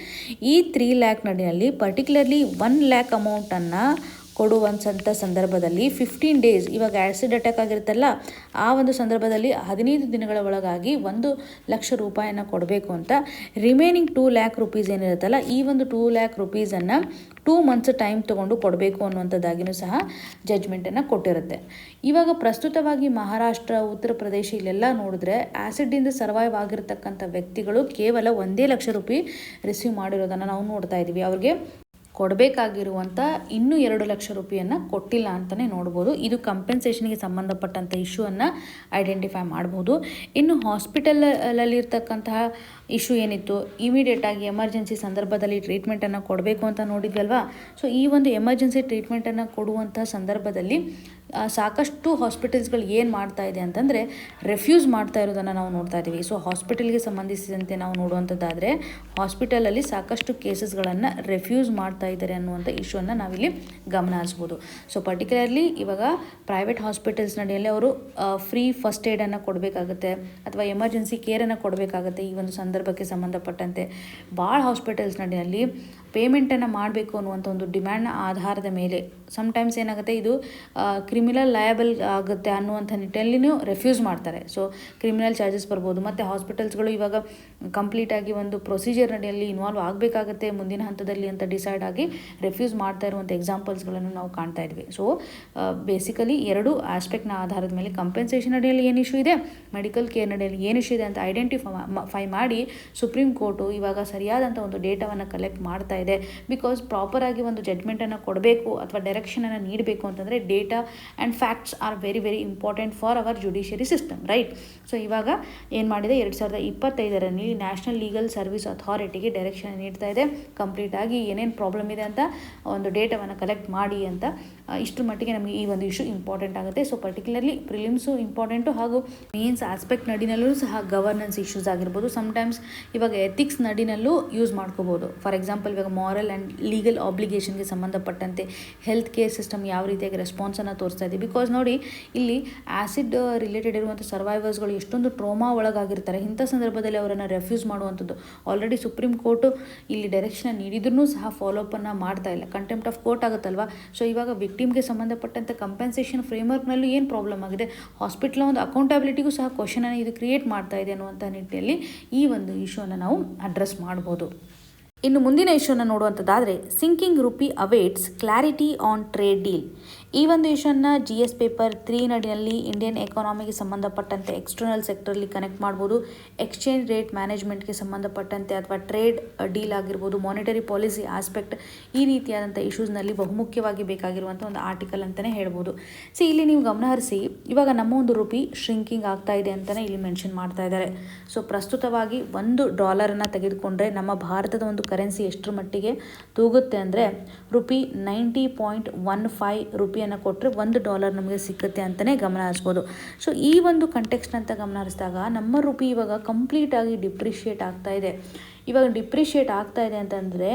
ಈ 3 lakh ನಡಿನಲ್ಲಿ ಪರ್ಟಿಕ್ಯುಲರ್ಲಿ 1 lakh ಅಮೌಂಟನ್ನು ಕೊಡುವಂಥ ಸಂದರ್ಭದಲ್ಲಿ 15 days, ಇವಾಗ ಆ್ಯಸಿಡ್ ಅಟ್ಯಾಕ್ ಆಗಿರುತ್ತಲ್ಲ ಆ ಒಂದು ಸಂದರ್ಭದಲ್ಲಿ 15 ದಿನಗಳ ಒಳಗಾಗಿ 1 ಲಕ್ಷ ರೂಪಾಯಿನ ಕೊಡಬೇಕು ಅಂತ, ರಿಮೈನಿಂಗ್ 2 lakh rupees ಏನಿರುತ್ತಲ್ಲ ಈ ಒಂದು 2 lakh rupees 2 months ಟೈಮ್ ತೊಗೊಂಡು ಕೊಡಬೇಕು ಅನ್ನುವಂಥದ್ದಾಗಿಯೂ ಸಹ ಜಡ್ಜ್ಮೆಂಟನ್ನು ಕೊಟ್ಟಿರುತ್ತೆ. ಇವಾಗ ಪ್ರಸ್ತುತವಾಗಿ ಮಹಾರಾಷ್ಟ್ರ, ಉತ್ತರ ಪ್ರದೇಶ ಇಲ್ಲೆಲ್ಲ ನೋಡಿದ್ರೆ ಆ್ಯಸಿಡಿಂದ ಸರ್ವೈವ್ ಆಗಿರ್ತಕ್ಕಂಥ ವ್ಯಕ್ತಿಗಳು ಕೇವಲ 1 ಲಕ್ಷ ರೂಪಾಯಿ ರಿಸೀವ್ ಮಾಡಿರೋದನ್ನು ನಾವು ನೋಡ್ತಾ ಇದ್ದೀವಿ. ಅವ್ರಿಗೆ ಕೊಡಬೇಕಾಗಿರುವಂಥ ಇನ್ನೂ 2 ಲಕ್ಷ ರೂಪಾಯಿಯನ್ನು ಕೊಟ್ಟಿಲ್ಲ ಅಂತಲೇ ನೋಡ್ಬೋದು. ಇದು ಕಂಪೆನ್ಸೇಷನ್ಗೆ ಸಂಬಂಧಪಟ್ಟಂಥ ಇಶ್ಯೂವನ್ನು ಐಡೆಂಟಿಫೈ ಮಾಡ್ಬೋದು. ಇನ್ನು ಹಾಸ್ಪಿಟಲಲ್ಲಿರ್ತಕ್ಕಂತಹ ಇಶ್ಯೂ ಏನಿತ್ತು, ಇಮಿಡಿಯೇಟಾಗಿ ಎಮರ್ಜೆನ್ಸಿ ಸಂದರ್ಭದಲ್ಲಿ ಟ್ರೀಟ್ಮೆಂಟನ್ನು ಕೊಡಬೇಕು ಅಂತ ನೋಡಿದ್ವಲ್ವಾ. ಸೊ ಈ ಒಂದು ಎಮರ್ಜೆನ್ಸಿ ಟ್ರೀಟ್ಮೆಂಟನ್ನು ಕೊಡುವಂಥ ಸಂದರ್ಭದಲ್ಲಿ ಸಾಕಷ್ಟು ಹಾಸ್ಪಿಟಲ್ಸ್ಗಳು ಏನು ಮಾಡ್ತಾ ಇದೆ ಅಂತಂದರೆ ರೆಫ್ಯೂಸ್ ಮಾಡ್ತಾ ಇರೋದನ್ನು ನಾವು ನೋಡ್ತಾ ಇದ್ದೀವಿ. ಸೊ ಹಾಸ್ಪಿಟಲ್ಗೆ ಸಂಬಂಧಿಸಿದಂತೆ ನಾವು ನೋಡುವಂಥದ್ದಾದರೆ ಹಾಸ್ಪಿಟಲಲ್ಲಿ ಸಾಕಷ್ಟು ಕೇಸಸ್ಗಳನ್ನು ರೆಫ್ಯೂಸ್ ಮಾಡ್ತಾ ಇದ್ದಾರೆ ಅನ್ನುವಂಥ ಇಶ್ಯೂವನ್ನು ನಾವಿಲ್ಲಿ ಗಮನ ಹರಿಸ್ಬೋದು. ಸೊ ಪರ್ಟಿಕ್ಯುಲರ್ಲಿ ಇವಾಗ ಪ್ರೈವೇಟ್ ಹಾಸ್ಪಿಟಲ್ಸ್ ನಡೆಯಲ್ಲಿ ಅವರು ಫ್ರೀ ಫಸ್ಟ್ ಏಡನ್ನು ಕೊಡಬೇಕಾಗುತ್ತೆ ಅಥವಾ ಎಮರ್ಜೆನ್ಸಿ ಕೇರನ್ನು ಕೊಡಬೇಕಾಗುತ್ತೆ. ಈ ಒಂದು ಸಂದರ್ಭಕ್ಕೆ ಸಂಬಂಧಪಟ್ಟಂತೆ ಭಾಳ ಹಾಸ್ಪಿಟಲ್ಸ್ ನಡೆಯಲ್ಲಿ ಪೇಮೆಂಟನ್ನು ಮಾಡಬೇಕು ಅನ್ನುವಂಥ ಒಂದು ಡಿಮ್ಯಾಂಡ್ನ ಆಧಾರದ ಮೇಲೆ ಸಮ್ಟೈಮ್ಸ್ ಏನಾಗುತ್ತೆ ಇದು ಕ್ರಿಮಿನಲ್ ಲಯಬಲ್ ಆಗುತ್ತೆ ಅನ್ನುವಂಥ ನಿಟ್ಟಿನಲ್ಲಿಯೂ ರೆಫ್ಯೂಸ್ ಮಾಡ್ತಾರೆ. ಸೊ ಕ್ರಿಮಿನಲ್ ಚಾರ್ಜಸ್ ಬರ್ಬೋದು. ಮತ್ತು ಹಾಸ್ಪಿಟಲ್ಸ್ಗಳು ಇವಾಗ ಕಂಪ್ಲೀಟಾಗಿ ಒಂದು ಪ್ರೊಸೀಜರ್ ನಡೆಯಲ್ಲಿ ಇನ್ವಾಲ್ವ್ ಆಗಬೇಕಾಗತ್ತೆ ಮುಂದಿನ ಹಂತದಲ್ಲಿ ಅಂತ ಡಿಸೈಡ್ ಆಗಿ ರೆಫ್ಯೂಸ್ ಮಾಡ್ತಾ ಇರುವಂಥ ಎಕ್ಸಾಂಪಲ್ಸ್ಗಳನ್ನು ನಾವು ಕಾಣ್ತಾ ಇದ್ವಿ. ಸೊ ಬೇಸಿಕಲಿ ಎರಡು ಆಸ್ಪೆಕ್ಟ್ನ ಆಧಾರದ ಮೇಲೆ ಕಂಪೆನ್ಸೇಷನ್ ಅಡಿಯಲ್ಲಿ ಏನು ಇಶ್ಯೂ ಇದೆ, ಮೆಡಿಕಲ್ ಕೇರ್ ಅಡಿಯಲ್ಲಿ ಏನು ಇಶ್ಯೂ ಇದೆ ಅಂತ ಐಡೆಂಟಿಫೈ ಮಾಡಿ ಸುಪ್ರೀಂ ಕೋರ್ಟು ಇವಾಗ ಸರಿಯಾದಂಥ ಒಂದು ಡೇಟಾವನ್ನು ಕಲೆಕ್ಟ್ ಮಾಡ್ತಾ ಇದೆ. ಬಿಕಾಸ್ ಪ್ರಾಪರಾಗಿ ಒಂದು ಜಡ್ಜ್ಮೆಂಟನ್ನು ಕೊಡಬೇಕು ಅಥವಾ ಡೈರೆಕ್ಷನನ್ನು ನೀಡಬೇಕು ಅಂತಂದರೆ data and facts are very very important for our judiciary system, right? So ಇವಾಗ ಏನು ಮಾಡಿದೆ, 2025ರಲ್ಲಿ ನ್ಯಾಷನಲ್ ಲೀಗಲ್ ಸರ್ವಿಸ್ ಅಥಾರಿಟಿಗೆ ಡೈರೆಕ್ಷನ್ ನೀಡ್ತಾ ಇದೆ ಕಂಪ್ಲೀಟಾಗಿ ಏನೇನು ಪ್ರಾಬ್ಲಮ್ ಇದೆ ಅಂತ ಒಂದು ಡೇಟಾವನ್ನು ಕಲೆಕ್ಟ್ ಮಾಡಿ ಅಂತ. ಇಷ್ಟರ ಮಟ್ಟಿಗೆ ನಮಗೆ ಈ ಒಂದು ಇಶ್ಯೂ ಇಂಪಾರ್ಟೆಂಟ್ ಆಗುತ್ತೆ. ಸೊ ಪರ್ಟಿಕ್ಯುಲರ್ಲಿ ಪ್ರಿಲಿಮ್ಸು ಇಂಪಾರ್ಟೆಂಟು ಹಾಗೂ ಮೇನ್ಸ್ ಆಸ್ಪೆಕ್ಟ್ ನಡಿನಲ್ಲೂ ಸಹ ಗವರ್ನೆನ್ಸ್ ಇಶ್ಯೂಸ್ ಆಗಿರ್ಬೋದು. ಸಮ್ಟೈಮ್ಸ್ ಇವಾಗ ಎಥಿಕ್ಸ್ ನಡಿನಲ್ಲೂ ಯೂಸ್ ಮಾಡ್ಕೋಬೋದು. ಫಾರ್ ಎಕ್ಸಾಂಪಲ್ ಇವಾಗ ಮಾರಲ್ ಆ್ಯಂಡ್ ಲೀಗಲ್ ಆಬ್ಲಿಗೇಷನ್ಗೆ ಸಂಬಂಧಪಟ್ಟಂತೆ ಹೆಲ್ತ್ ಕೇರ್ ಸಿಸ್ಟಮ್ ಯಾವ ರೀತಿಯಾಗಿ ರೆಸ್ಪಾನ್ಸನ್ನು ತೋರಿಸ್ತಾ ಇದೆ. ಬಿಕಾಸ್ ನೋಡಿ, ಇಲ್ಲಿ ಆ್ಯಸಿಡ್ ರಿಲೇಟೆಡ್ ಇರುವಂಥ ಸರ್ವೈವರ್ಸ್ಗಳು ಎಷ್ಟೊಂದು ಟ್ರೋಮಾ ಒಳಗಾಗಿರ್ತಾರೆ. ಇಂಥ ಸಂದರ್ಭದಲ್ಲಿ ಅವರನ್ನು ರೆಫ್ಯೂಸ್ ಮಾಡುವಂಥದ್ದು ಆಲ್ರೆಡಿ ಸುಪ್ರೀಂ ಕೋರ್ಟು ಇಲ್ಲಿ ಡೈರೆಕ್ಷನ್ ನೀಡಿದ್ರೂ ಸಹ ಫಾಲೋಅಪ್ಪನ್ನು ಮಾಡ್ತಾ ಇಲ್ಲ. ಕಂಟೆಂಪ್ಟ್ ಆಫ್ ಕೋರ್ಟ್ ಆಗುತ್ತಲ್ವ. ಸೊ ಇವಾಗ ವಿಕ್ಟಿಮ್ಗೆ ಸಂಬಂಧಪಟ್ಟಂತೆ ಕಂಪೆನ್ಸೇಷನ್ ಫ್ರೇಮ್ವರ್ಕ್ನಲ್ಲೂ ಏನು ಪ್ರಾಬ್ಲಮ್ ಆಗಿದೆ, ಹಾಸ್ಪಿಟ್ಲ ಒಂದು ಅಕೌಂಟಬಿಲಿಟಿಗೂ ಸಹ ಕ್ವಶನನ್ನು ಇದು ಕ್ರಿಯೇಟ್ ಮಾಡ್ತಾ ಇದೆ ಅನ್ನುವಂಥ ನಿಟ್ಟಿನಲ್ಲಿ ಈ ಒಂದು ಇಶ್ಯೂನ ನಾವು ಅಡ್ರೆಸ್ ಮಾಡ್ಬೋದು. ಇನ್ನು ಮುಂದಿನ ಇಶ್ಯೂನ ನೋಡುವಂಥದ್ದಾದರೆ sinking rupee awaits clarity on trade deal. ಈ ಒಂದು ಇಶ್ಯೂನ GS ಪೇಪರ್ 3 ನಡಿನಲ್ಲಿ ಇಂಡಿಯನ್ ಎಕಾನಮಿಗೆ ಸಂಬಂಧಪಟ್ಟಂತೆ ಎಕ್ಸ್ಟರ್ನಲ್ ಸೆಕ್ಟರ್ಲಿ ಕನೆಕ್ಟ್ ಮಾಡ್ಬೋದು. ಎಕ್ಸ್ಚೇಂಜ್ ರೇಟ್ ಮ್ಯಾನೇಜ್ಮೆಂಟ್ಗೆ ಸಂಬಂಧಪಟ್ಟಂತೆ ಅಥವಾ ಟ್ರೇಡ್ ಡೀಲ್ ಆಗಿರ್ಬೋದು, ಮಾನಿಟರಿ ಪಾಲಿಸಿ ಆಸ್ಪೆಕ್ಟ್, ಈ ರೀತಿಯಾದಂಥ ಇಶ್ಯೂಸ್ನಲ್ಲಿ ಬಹುಮುಖ್ಯವಾಗಿ ಬೇಕಾಗಿರುವಂಥ ಒಂದು ಆರ್ಟಿಕಲ್ ಅಂತಲೇ ಹೇಳ್ಬೋದು. ಇಲ್ಲಿ ನೀವು ಗಮನಹರಿಸಿ, ಇವಾಗ ನಮ್ಮ ಒಂದು ರುಪಿ ಶ್ರಿಂಕಿಂಗ್ ಆಗ್ತಾ ಇದೆ ಅಂತಲೇ ಇಲ್ಲಿ ಮೆನ್ಷನ್ ಮಾಡ್ತಾ ಇದ್ದಾರೆ. ಸೊ ಪ್ರಸ್ತುತವಾಗಿ $1 ತೆಗೆದುಕೊಂಡ್ರೆ ನಮ್ಮ ಭಾರತದ ಒಂದು ಕರೆನ್ಸಿ ಎಷ್ಟರ ಮಟ್ಟಿಗೆ ತೂಗುತ್ತೆ ಅಂದರೆ ರುಪಿ 90.15 ರುಪಿಯನ್ನು ಕೊಟ್ಟರೆ $1 ನಮಗೆ ಸಿಕ್ಕುತ್ತೆ ಅಂತಲೇ ಗಮನ ಹರಿಸ್ಬೋದು. ಸೊ ಈ ಒಂದು ಕಂಟೆಕ್ಸ್ಟ್ ಅಂತ ಗಮನ ಹರಿಸಿದಾಗ ನಮ್ಮ ರುಪಿ ಇವಾಗ ಕಂಪ್ಲೀಟಾಗಿ ಡಿಪ್ರಿಷಿಯೇಟ್ ಆಗ್ತಾ ಇದೆ. ಇವಾಗ ಡಿಪ್ರಿಷಿಯೇಟ್ ಆಗ್ತಾ ಇದೆ ಅಂತಂದರೆ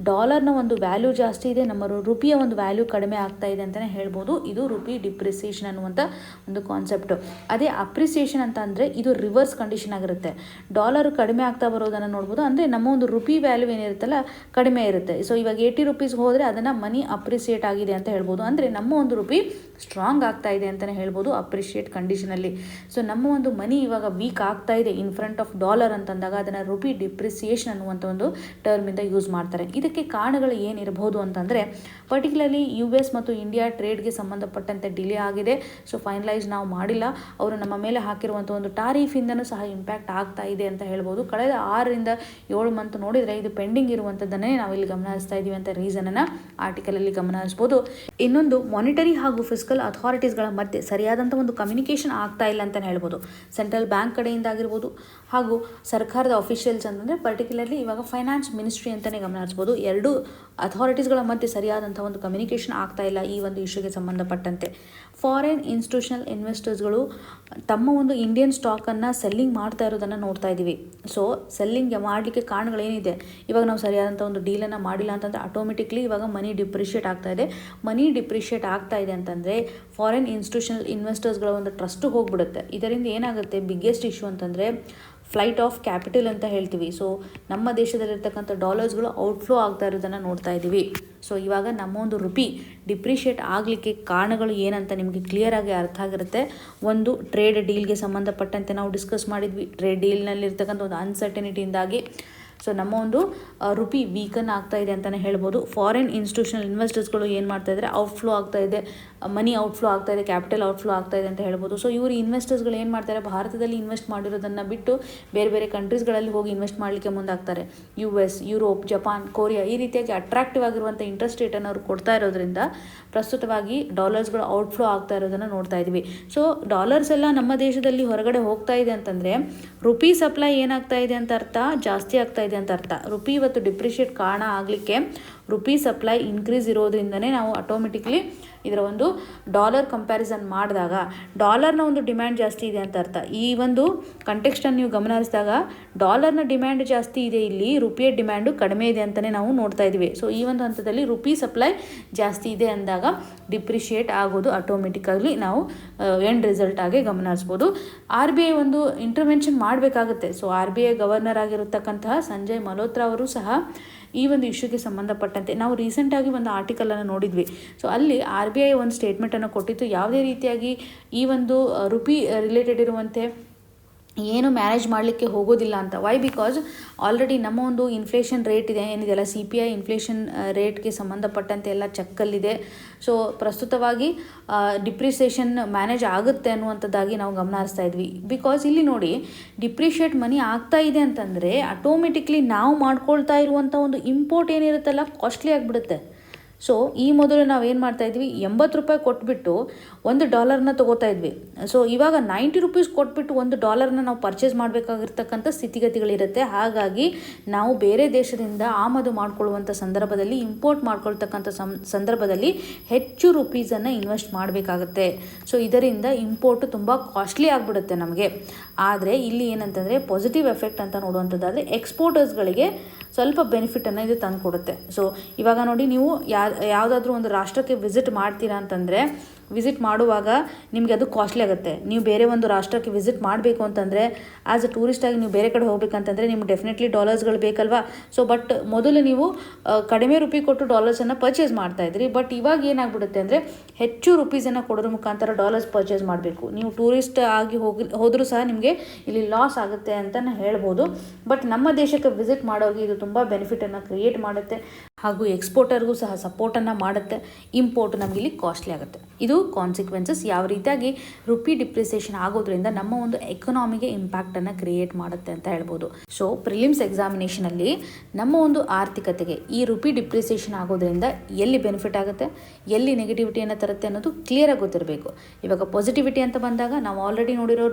ಡಾಲರ್ನ ಒಂದು ವ್ಯಾಲ್ಯೂ ಜಾಸ್ತಿ ಇದೆ, ನಮ್ಮ ರುಪಿಯ ಒಂದು ವ್ಯಾಲ್ಯೂ ಕಡಿಮೆ ಆಗ್ತಾ ಇದೆ ಅಂತಲೇ ಹೇಳ್ಬೋದು. ಇದು ರುಪಿ ಡಿಪ್ರಿಸಿಯೇಷನ್ ಅನ್ನುವಂಥ ಒಂದು ಕಾನ್ಸೆಪ್ಟು. ಅದೇ ಅಪ್ರಿಸಿಯೇಷನ್ ಅಂತ ಅಂದರೆ ಇದು ರಿವರ್ಸ್ ಕಂಡೀಷನ್ ಆಗಿರುತ್ತೆ. ಡಾಲರ್ ಕಡಿಮೆ ಆಗ್ತಾ ಬರೋದನ್ನು ನೋಡ್ಬೋದು. ಅಂದರೆ ನಮ್ಮ ಒಂದು ರುಪಿ ವ್ಯಾಲ್ಯೂ ಏನಿರುತ್ತಲ್ಲ ಕಡಿಮೆ ಇರುತ್ತೆ. ಸೊ ಇವಾಗ 80 ರುಪೀಸ್ ಹೋದರೆ ಅದನ್ನು ಮನಿ ಅಪ್ರಿಸಿಯೇಟ್ ಆಗಿದೆ ಅಂತ ಹೇಳ್ಬೋದು. ಅಂದರೆ ನಮ್ಮ ಒಂದು ರುಪಿ ಸ್ಟ್ರಾಂಗ್ ಆಗ್ತಾ ಇದೆ ಅಂತಲೇ ಹೇಳ್ಬೋದು ಅಪ್ರಿಷಿಯೇಟ್ ಕಂಡೀಷನಲ್ಲಿ. ಸೊ ನಮ್ಮ ಒಂದು ಮನಿ ಇವಾಗ ವೀಕ್ ಆಗ್ತಾ ಇದೆ ಇನ್ ಫ್ರಂಟ್ ಆಫ್ ಡಾಲರ್ ಅಂತಂದಾಗ ಅದನ್ನು ರುಪಿ ಡಿಪ್ರಿಸಿಯೇಷನ್ ಅನ್ನುವಂಥ ಒಂದು ಟರ್ಮಿಂದ ಯೂಸ್ ಮಾಡ್ತಾರೆ. ಇದಕ್ಕೆ ಕಾರಣಗಳು ಏನಿರಬಹುದು ಅಂತಂದರೆ ಪರ್ಟಿಕ್ಯುಲರ್ಲಿ US ಮತ್ತು ಇಂಡಿಯಾ ಟ್ರೇಡ್ಗೆ ಸಂಬಂಧಪಟ್ಟಂತೆ ಡಿಲೇ ಆಗಿದೆ. ಸೊ ಫೈನಲೈಸ್ ನಾವು ಮಾಡಿಲ್ಲ. ಅವರು ನಮ್ಮ ಮೇಲೆ ಹಾಕಿರುವಂಥ ಒಂದು ಟಾರಿಫಿಂದನೂ ಸಹ ಇಂಪ್ಯಾಕ್ಟ್ ಆಗ್ತಾ ಇದೆ ಅಂತ ಹೇಳ್ಬೋದು. ಕಳೆದ 6 ರಿಂದ 7 ಮಂತ್ ನೋಡಿದರೆ ಇದು ಪೆಂಡಿಂಗ್ ಇರುವಂಥದ್ದನ್ನೇ ನಾವು ಇಲ್ಲಿ ಗಮನ ಹರಿಸ್ತಾ ಇದ್ದೀವಿ ಅಂತ ರೀಸನನ್ನು ಆರ್ಟಿಕಲಲ್ಲಿ ಗಮನ ಹರಿಸ್ಬೋದು. ಇನ್ನೊಂದು ಮಾನಿಟರಿ ಹಾಗೂ ಫಿಸ್ಕಲ್ ಅಥಾರಿಟೀಸ್ಗಳ ಮಧ್ಯೆ ಸರಿಯಾದಂಥ ಒಂದು ಕಮ್ಯುನಿಕೇಷನ್ ಆಗ್ತಾ ಇಲ್ಲ ಅಂತಲೇ ಹೇಳ್ಬೋದು. ಸೆಂಟ್ರಲ್ ಬ್ಯಾಂಕ್ ಕಡೆಯಿಂದ ಆಗಿರ್ಬೋದು ಹಾಗೂ ಸರ್ಕಾರದ ಅಫಿಷಿಯಲ್ಸ್ ಅಂತಂದರೆ ಪರ್ಟಿಕ್ಯುಲರ್ಲಿ ಇವಾಗ ಫೈನಾನ್ಸ್ ಮಿನಿಸ್ಟ್ರಿ ಅಂತಲೇ ಗಮನ ಹರಿಸ್ಬೋದು. ಎರಡು ಅಥಾರಿಟೀಸ್ಗಳ ಮಧ್ಯೆ ಸರಿಯಾದಂಥ ಒಂದು ಕಮ್ಯುನಿಕೇಷನ್ ಆಗ್ತಾ ಇಲ್ಲ ಈ ಒಂದು ಇಶ್ಯೂಗೆ ಸಂಬಂಧಪಟ್ಟಂತೆ. ಫಾರಿನ್ ಇನ್ಸ್ಟಿಟ್ಯೂಷನಲ್ ಇನ್ವೆಸ್ಟರ್ಸ್ಗಳು ತಮ್ಮ ಒಂದು ಇಂಡಿಯನ್ ಸ್ಟಾಕನ್ನು ಸೆಲ್ಲಿಂಗ್ ಮಾಡ್ತಾ ಇರೋದನ್ನು ನೋಡ್ತಾ ಇದ್ದೀವಿ. ಸೊ ಸೆಲ್ಲಿಂಗ್ ಮಾಡಲಿಕ್ಕೆ ಕಾರಣಗಳೇನಿದೆ, ಇವಾಗ ನಾವು ಸರಿಯಾದಂಥ ಒಂದು ಡೀಲನ್ನು ಮಾಡಿಲ್ಲ ಅಂತಂದರೆ ಆಟೋಮೆಟಿಕ್ಲಿ ಇವಾಗ ಮನಿ ಡಿಪ್ರಿಷಿಯೇಟ್ ಆಗ್ತಾ ಇದೆ. ಮನಿ ಡಿಪ್ರಿಷಿಯೇಟ್ ಆಗ್ತಾ ಇದೆ ಅಂತಂದರೆ ಫಾರಿನ್ ಇನ್ಸ್ಟಿಟ್ಯೂಷನಲ್ ಇನ್ವೆಸ್ಟರ್ಸ್ಗಳ ಒಂದು ಟ್ರಸ್ಟ್ ಹೋಗ್ಬಿಡುತ್ತೆ. ಇದರಿಂದ ಏನಾಗುತ್ತೆ, ಬಿಗ್ಗೆಸ್ಟ್ ಇಶ್ಯೂ ಅಂತಂದರೆ ಫ್ಲೈಟ್ ಆಫ್ ಕ್ಯಾಪಿಟಲ್ ಅಂತ ಹೇಳ್ತೀವಿ. ಸೊ ನಮ್ಮ ದೇಶದಲ್ಲಿರ್ತಕ್ಕಂಥ ಡಾಲರ್ಸ್ಗಳು ಔಟ್ಫ್ಲೋ ಆಗ್ತಾ ಇರೋದನ್ನು ನೋಡ್ತಾ ಇದ್ದೀವಿ. ಸೊ ಇವಾಗ ನಮ್ಮ ಒಂದು ರುಪಿ ಡಿಪ್ರಿಷಿಯೇಟ್ ಆಗಲಿಕ್ಕೆ ಕಾರಣಗಳು ಏನಂತ ನಿಮಗೆ ಕ್ಲಿಯರಾಗಿ ಅರ್ಥ ಆಗಿರುತ್ತೆ. ಒಂದು ಟ್ರೇಡ್ ಡೀಲ್ಗೆ ಸಂಬಂಧಪಟ್ಟಂತೆ ನಾವು ಡಿಸ್ಕಸ್ ಮಾಡಿದ್ವಿ. ಟ್ರೇಡ್ ಡೀಲ್ನಲ್ಲಿರ್ತಕ್ಕಂಥ ಒಂದು ಅನ್ಸರ್ಟನಿಟಿಯಿಂದಾಗಿ ಸೊ ನಮ್ಮ ಒಂದು ರುಪಿ ವೀಕನ್ ಆಗ್ತಾ ಇದೆ ಅಂತಲೇ ಹೇಳ್ಬೋದು. ಫಾರಿನ್ ಇನ್ಸ್ಟಿಟ್ಯೂಷನಲ್ ಇನ್ವೆಸ್ಟರ್ಸ್ಗಳು ಏನು ಮಾಡ್ತಾ ಇದ್ದಾರೆ, ಔಟ್ಫ್ಲೋ ಆಗ್ತಾ ಇದೆ, ಮನಿ ಔಟ್ಫ್ಲೋ ಆಗ್ತಾ ಇದೆ, ಕ್ಯಾಪಿಟಲ್ ಔಟ್ಫ್ಲೋ ಆಗ್ತಾ ಇದೆ ಅಂತ ಹೇಳ್ಬೋದು. ಸೊ ಇವರು ಇನ್ವೆಸ್ಟರ್ಸ್ಗಳು ಏನು ಮಾಡ್ತಾರೆ, ಭಾರತದಲ್ಲಿ ಇನ್ವೆಸ್ಟ್ ಮಾಡಿರೋದನ್ನು ಬಿಟ್ಟು ಬೇರೆ ಬೇರೆ ಕಂಟ್ರೀಸ್ಗಳಲ್ಲಿ ಹೋಗಿ ಇನ್ವೆಸ್ಟ್ ಮಾಡಲಿಕ್ಕೆ ಮುಂದಾಗ್ತಾರೆ. US, ಯುರೋಪ್, ಜಪಾನ್, ಕೊರಿಯಾ ಈ ರೀತಿಯಾಗಿ ಅಟ್ರಾಕ್ಟಿವ್ ಆಗಿರುವಂಥ ಇಂಟ್ರೆಸ್ಟ್ ರೇಟನ್ನು ಅವರು ಕೊಡ್ತಾ ಇರೋದ್ರಿಂದ ಪ್ರಸ್ತುತವಾಗಿ ಡಾಲರ್ಸ್ಗಳು ಔಟ್ಫ್ಲೋ ಆಗ್ತಾ ಇರೋದನ್ನು ನೋಡ್ತಾ ಇದ್ವಿ. ಸೊ ಡಾಲರ್ಸ್ ಎಲ್ಲ ನಮ್ಮ ದೇಶದಲ್ಲಿ ಹೊರಗಡೆ ಹೋಗ್ತಾ ಇದೆ ಅಂತಂದರೆ ರುಪಿ ಸಪ್ಲೈ ಏನಾಗ್ತಾ ಇದೆ ಅಂತ ಅರ್ಥ, ಜಾಸ್ತಿ ಆಗ್ತಾ ಇದೆ ಅಂತ ಅರ್ಥ. ರುಪಿ ಇವತ್ತು ಡಿಪ್ರಿಷಿಯೇಟ್ ಕಾರಣ ಆಗಲಿಕ್ಕೆ ರುಪಿ ಸಪ್ಲೈ ಇನ್ಕ್ರೀಸ್ ಇರೋದ್ರಿಂದನೇ ನಾವು ಆಟೋಮೆಟಿಕ್ಲಿ ಇದರ ಒಂದು ಡಾಲರ್ ಕಂಪ್ಯಾರಿಸನ್ ಮಾಡಿದಾಗ ಡಾಲರ್ನ ಒಂದು ಡಿಮ್ಯಾಂಡ್ ಜಾಸ್ತಿ ಇದೆ ಅಂತ ಅರ್ಥ. ಈ ಒಂದು ಕಂಟೆಕ್ಸ್ಟನ್ನು ನೀವು ಗಮನಿಸಿದಾಗ ಡಾಲರ್ನ ಡಿಮ್ಯಾಂಡ್ ಜಾಸ್ತಿ ಇದೆ, ಇಲ್ಲಿ ರುಪಿಯ ಡಿಮ್ಯಾಂಡು ಕಡಿಮೆ ಇದೆ ಅಂತಲೇ ನಾವು ನೋಡ್ತಾ ಇದ್ದೀವಿ. ಸೊ ಈ ಒಂದು ಹಂತದಲ್ಲಿ ರುಪಿ ಸಪ್ಲೈ ಜಾಸ್ತಿ ಇದೆ ಅಂದಾಗ ಡಿಪ್ರಿಷಿಯೇಟ್ ಆಗೋದು ಆಟೋಮೆಟಿಕ್ಕಾಗಿ ನಾವು ಎಂಡ್ ರಿಸಲ್ಟ್ ಆಗಿ ಗಮನಿಸ್ಬೋದು. RBI ಒಂದು ಇಂಟರ್ವೆನ್ಷನ್ ಮಾಡಬೇಕಾಗುತ್ತೆ. ಸೊ RBI ಗವರ್ನರ್ ಆಗಿರತಕ್ಕಂತಹ ಸಂಜಯ್ ಮಲ್ಹೋತ್ರಾ ಅವರು ಸಹ ಈ ಒಂದು ಇಶ್ಯೂಗೆ ಸಂಬಂಧಪಟ್ಟಂತೆ ನಾವು ರೀಸೆಂಟಾಗಿ ಒಂದು ಆರ್ಟಿಕಲನ್ನು ನೋಡಿದ್ವಿ. ಸೊ ಅಲ್ಲಿ RBI ಒಂದು ಸ್ಟೇಟ್ಮೆಂಟನ್ನು ಕೊಟ್ಟಿತ್ತು, ಯಾವುದೇ ರೀತಿಯಾಗಿ ಈ ಒಂದು ರುಪಿ ರಿಲೇಟೆಡ್ ಇರುವಂತೆ ಏನು ಮ್ಯಾನೇಜ್ ಮಾಡಲಿಕ್ಕೆ ಹೋಗೋದಿಲ್ಲ ಅಂತ. ವೈ? ಬಿಕಾಸ್ ಆಲ್ರೆಡಿ ನಮ್ಮ ಒಂದು ಇನ್ಫ್ಲೇಷನ್ ರೇಟ್ ಇದೆ ಏನಿದೆಯಲ್ಲ, CPI ಇನ್ಫ್ಲೇಷನ್ ರೇಟ್ಗೆ ಸಂಬಂಧಪಟ್ಟಂತೆ ಎಲ್ಲ ಚೆಕ್ಕಲ್ಲಿದೆ. ಸೊ ಪ್ರಸ್ತುತವಾಗಿ ಡಿಪ್ರಿಸಿಯೇಷನ್ ಮ್ಯಾನೇಜ್ ಆಗುತ್ತೆ ಅನ್ನುವಂಥದ್ದಾಗಿ ನಾವು ಗಮನ ಹರಿಸ್ತಾ ಇದ್ವಿ. ಬಿಕಾಸ್ ಇಲ್ಲಿ ನೋಡಿ, ಡಿಪ್ರಿಷಿಯೇಟ್ ಮನಿ ಆಗ್ತಾ ಇದೆ ಅಂತಂದರೆ ಆಟೋಮೆಟಿಕ್ಲಿ ನಾವು ಮಾಡ್ಕೊಳ್ತಾ ಇರುವಂಥ ಒಂದು ಇಂಪೋರ್ಟ್ ಏನಿರುತ್ತಲ್ಲ ಕಾಸ್ಟ್ಲಿ ಆಗಿಬಿಡುತ್ತೆ. ಸೊ ಈ ಮೊದಲು ನಾವು ಏನು ಮಾಡ್ತಾಯಿದ್ವಿ, 80 ರೂಪಾಯಿ ಕೊಟ್ಬಿಟ್ಟು $1 ತೊಗೋತಾ ಇದ್ವಿ. ಸೊ ಇವಾಗ 90 ರೂಪೀಸ್ ಕೊಟ್ಬಿಟ್ಟು $1 ನಾವು ಪರ್ಚೇಸ್ ಮಾಡಬೇಕಾಗಿರ್ತಕ್ಕಂಥ ಸ್ಥಿತಿಗತಿಗಳಿರುತ್ತೆ. ಹಾಗಾಗಿ ನಾವು ಬೇರೆ ದೇಶದಿಂದ ಆಮದು ಮಾಡ್ಕೊಳ್ಳುವಂಥ ಸಂದರ್ಭದಲ್ಲಿ, ಇಂಪೋರ್ಟ್ ಮಾಡ್ಕೊಳ್ತಕ್ಕಂಥ ಸಂದರ್ಭದಲ್ಲಿ ಹೆಚ್ಚು ರುಪೀಸನ್ನು ಇನ್ವೆಸ್ಟ್ ಮಾಡಬೇಕಾಗುತ್ತೆ. ಸೊ ಇದರಿಂದ ಇಂಪೋರ್ಟ್ ತುಂಬ ಕಾಸ್ಟ್ಲಿ ಆಗಿಬಿಡುತ್ತೆ ನಮಗೆ. ಆದರೆ ಇಲ್ಲಿ ಏನಂತಂದರೆ ಪಾಸಿಟಿವ್ ಎಫೆಕ್ಟ್ ಅಂತ ನೋಡುವಂಥದ್ದಾದರೆ ಎಕ್ಸ್ಪೋರ್ಟರ್ಸ್ಗಳಿಗೆ ಸ್ವಲ್ಪ ಬೆನಿಫಿಟನ್ನು ಇದು ತಂದು ಕೊಡುತ್ತೆ. ಸೊ ಇವಾಗ ನೋಡಿ, ನೀವು ಯಾವುದಾದ್ರೂ ಒಂದು ರಾಷ್ಟ್ರಕ್ಕೆ ವಿಸಿಟ್ ಮಾಡ್ತೀರಾ ಅಂತಂದರೆ, ವಿಸಿಟ್ ಮಾಡುವಾಗ ನಿಮಗೆ ಅದು ಕಾಸ್ಟ್ಲಿ ಆಗುತ್ತೆ. ನೀವು ಬೇರೆ ಒಂದು ರಾಷ್ಟ್ರಕ್ಕೆ ವಿಸಿಟ್ ಮಾಡಬೇಕು ಅಂತಂದರೆ, ಆ್ಯಸ್ ಅ ಟೂರಿಸ್ಟಾಗಿ ನೀವು ಬೇರೆ ಕಡೆ ಹೋಗ್ಬೇಕಂತಂದರೆ ನಿಮ್ಗೆ ಡೆಫಿನೆಟ್ಲಿ ಡಾಲರ್ಸ್ಗಳು ಬೇಕಲ್ವಾ. ಸೊ ಬಟ್ ಮೊದಲು ನೀವು ಕಡಿಮೆ ರೂಪಿ ಕೊಟ್ಟು ಡಾಲರ್ಸನ್ನು ಪರ್ಚೇಸ್ ಮಾಡ್ತಾಯಿದ್ರಿ. ಬಟ್ ಇವಾಗ ಏನಾಗ್ಬಿಡುತ್ತೆ ಅಂದರೆ, ಹೆಚ್ಚು ರುಪೀಸನ್ನು ಕೊಡೋದ್ರ ಮುಖಾಂತರ ಡಾಲರ್ಸ್ ಪರ್ಚೇಸ್ ಮಾಡಬೇಕು. ನೀವು ಟೂರಿಸ್ಟ್ ಆಗಿ ಹೋದರೂ ಸಹ ನಿಮಗೆ ಇಲ್ಲಿ ಲಾಸ್ ಆಗುತ್ತೆ ಅಂತಲೇ ಹೇಳ್ಬೋದು. ಬಟ್ ನಮ್ಮ ದೇಶಕ್ಕೆ ವಿಸಿಟ್ ಮಾಡೋರಿಗೆ ಇದು ತುಂಬ ಬೆನಿಫಿಟನ್ನು ಕ್ರಿಯೇಟ್ ಮಾಡುತ್ತೆ, ಹಾಗೂ ಎಕ್ಸ್ಪೋರ್ಟರ್ಗೂ ಸಹ ಸಪೋರ್ಟನ್ನು ಮಾಡುತ್ತೆ. ಇಂಪೋರ್ಟ್ ನಮಗೆ ಇಲ್ಲಿ ಕಾಸ್ಟ್ಲಿ ಆಗುತ್ತೆ. ಇದು ಕಾನ್ಸಿಕ್ವೆನ್ಸಸ್ ಯಾವ ರೀತಿಯಾಗಿ ರುಪಿ ಡಿಪ್ರಿಸಿಯೇಷನ್ ಆಗೋದ್ರಿಂದ ನಮ್ಮ ಒಂದು ಎಕನಾಮಿಗೆ ಇಂಪ್ಯಾಕ್ಟನ್ನು ಕ್ರಿಯೇಟ್ ಮಾಡುತ್ತೆ ಅಂತ ಹೇಳ್ಬೋದು. ಸೊ ಪ್ರಿಲಿಮ್ಸ್ ಎಕ್ಸಾಮಿನೇಷನಲ್ಲಿ ನಮ್ಮ ಒಂದು ಆರ್ಥಿಕತೆಗೆ ಈ ರುಪಿ ಡಿಪ್ರಿಸಿಯೇಷನ್ ಆಗೋದ್ರಿಂದ ಎಲ್ಲಿ ಬೆನಿಫಿಟ್ ಆಗುತ್ತೆ, ಎಲ್ಲಿ ನೆಗೆಟಿವಿಟಿಯನ್ನು ತರುತ್ತೆ ಅನ್ನೋದು ಕ್ಲಿಯರಾಗಿ ಗೊತ್ತಿರಬೇಕು. ಇವಾಗ ಪಾಸಿಟಿವಿಟಿ ಅಂತ ಬಂದಾಗ ನಾವು ಆಲ್ರೆಡಿ ನೋಡಿರೋ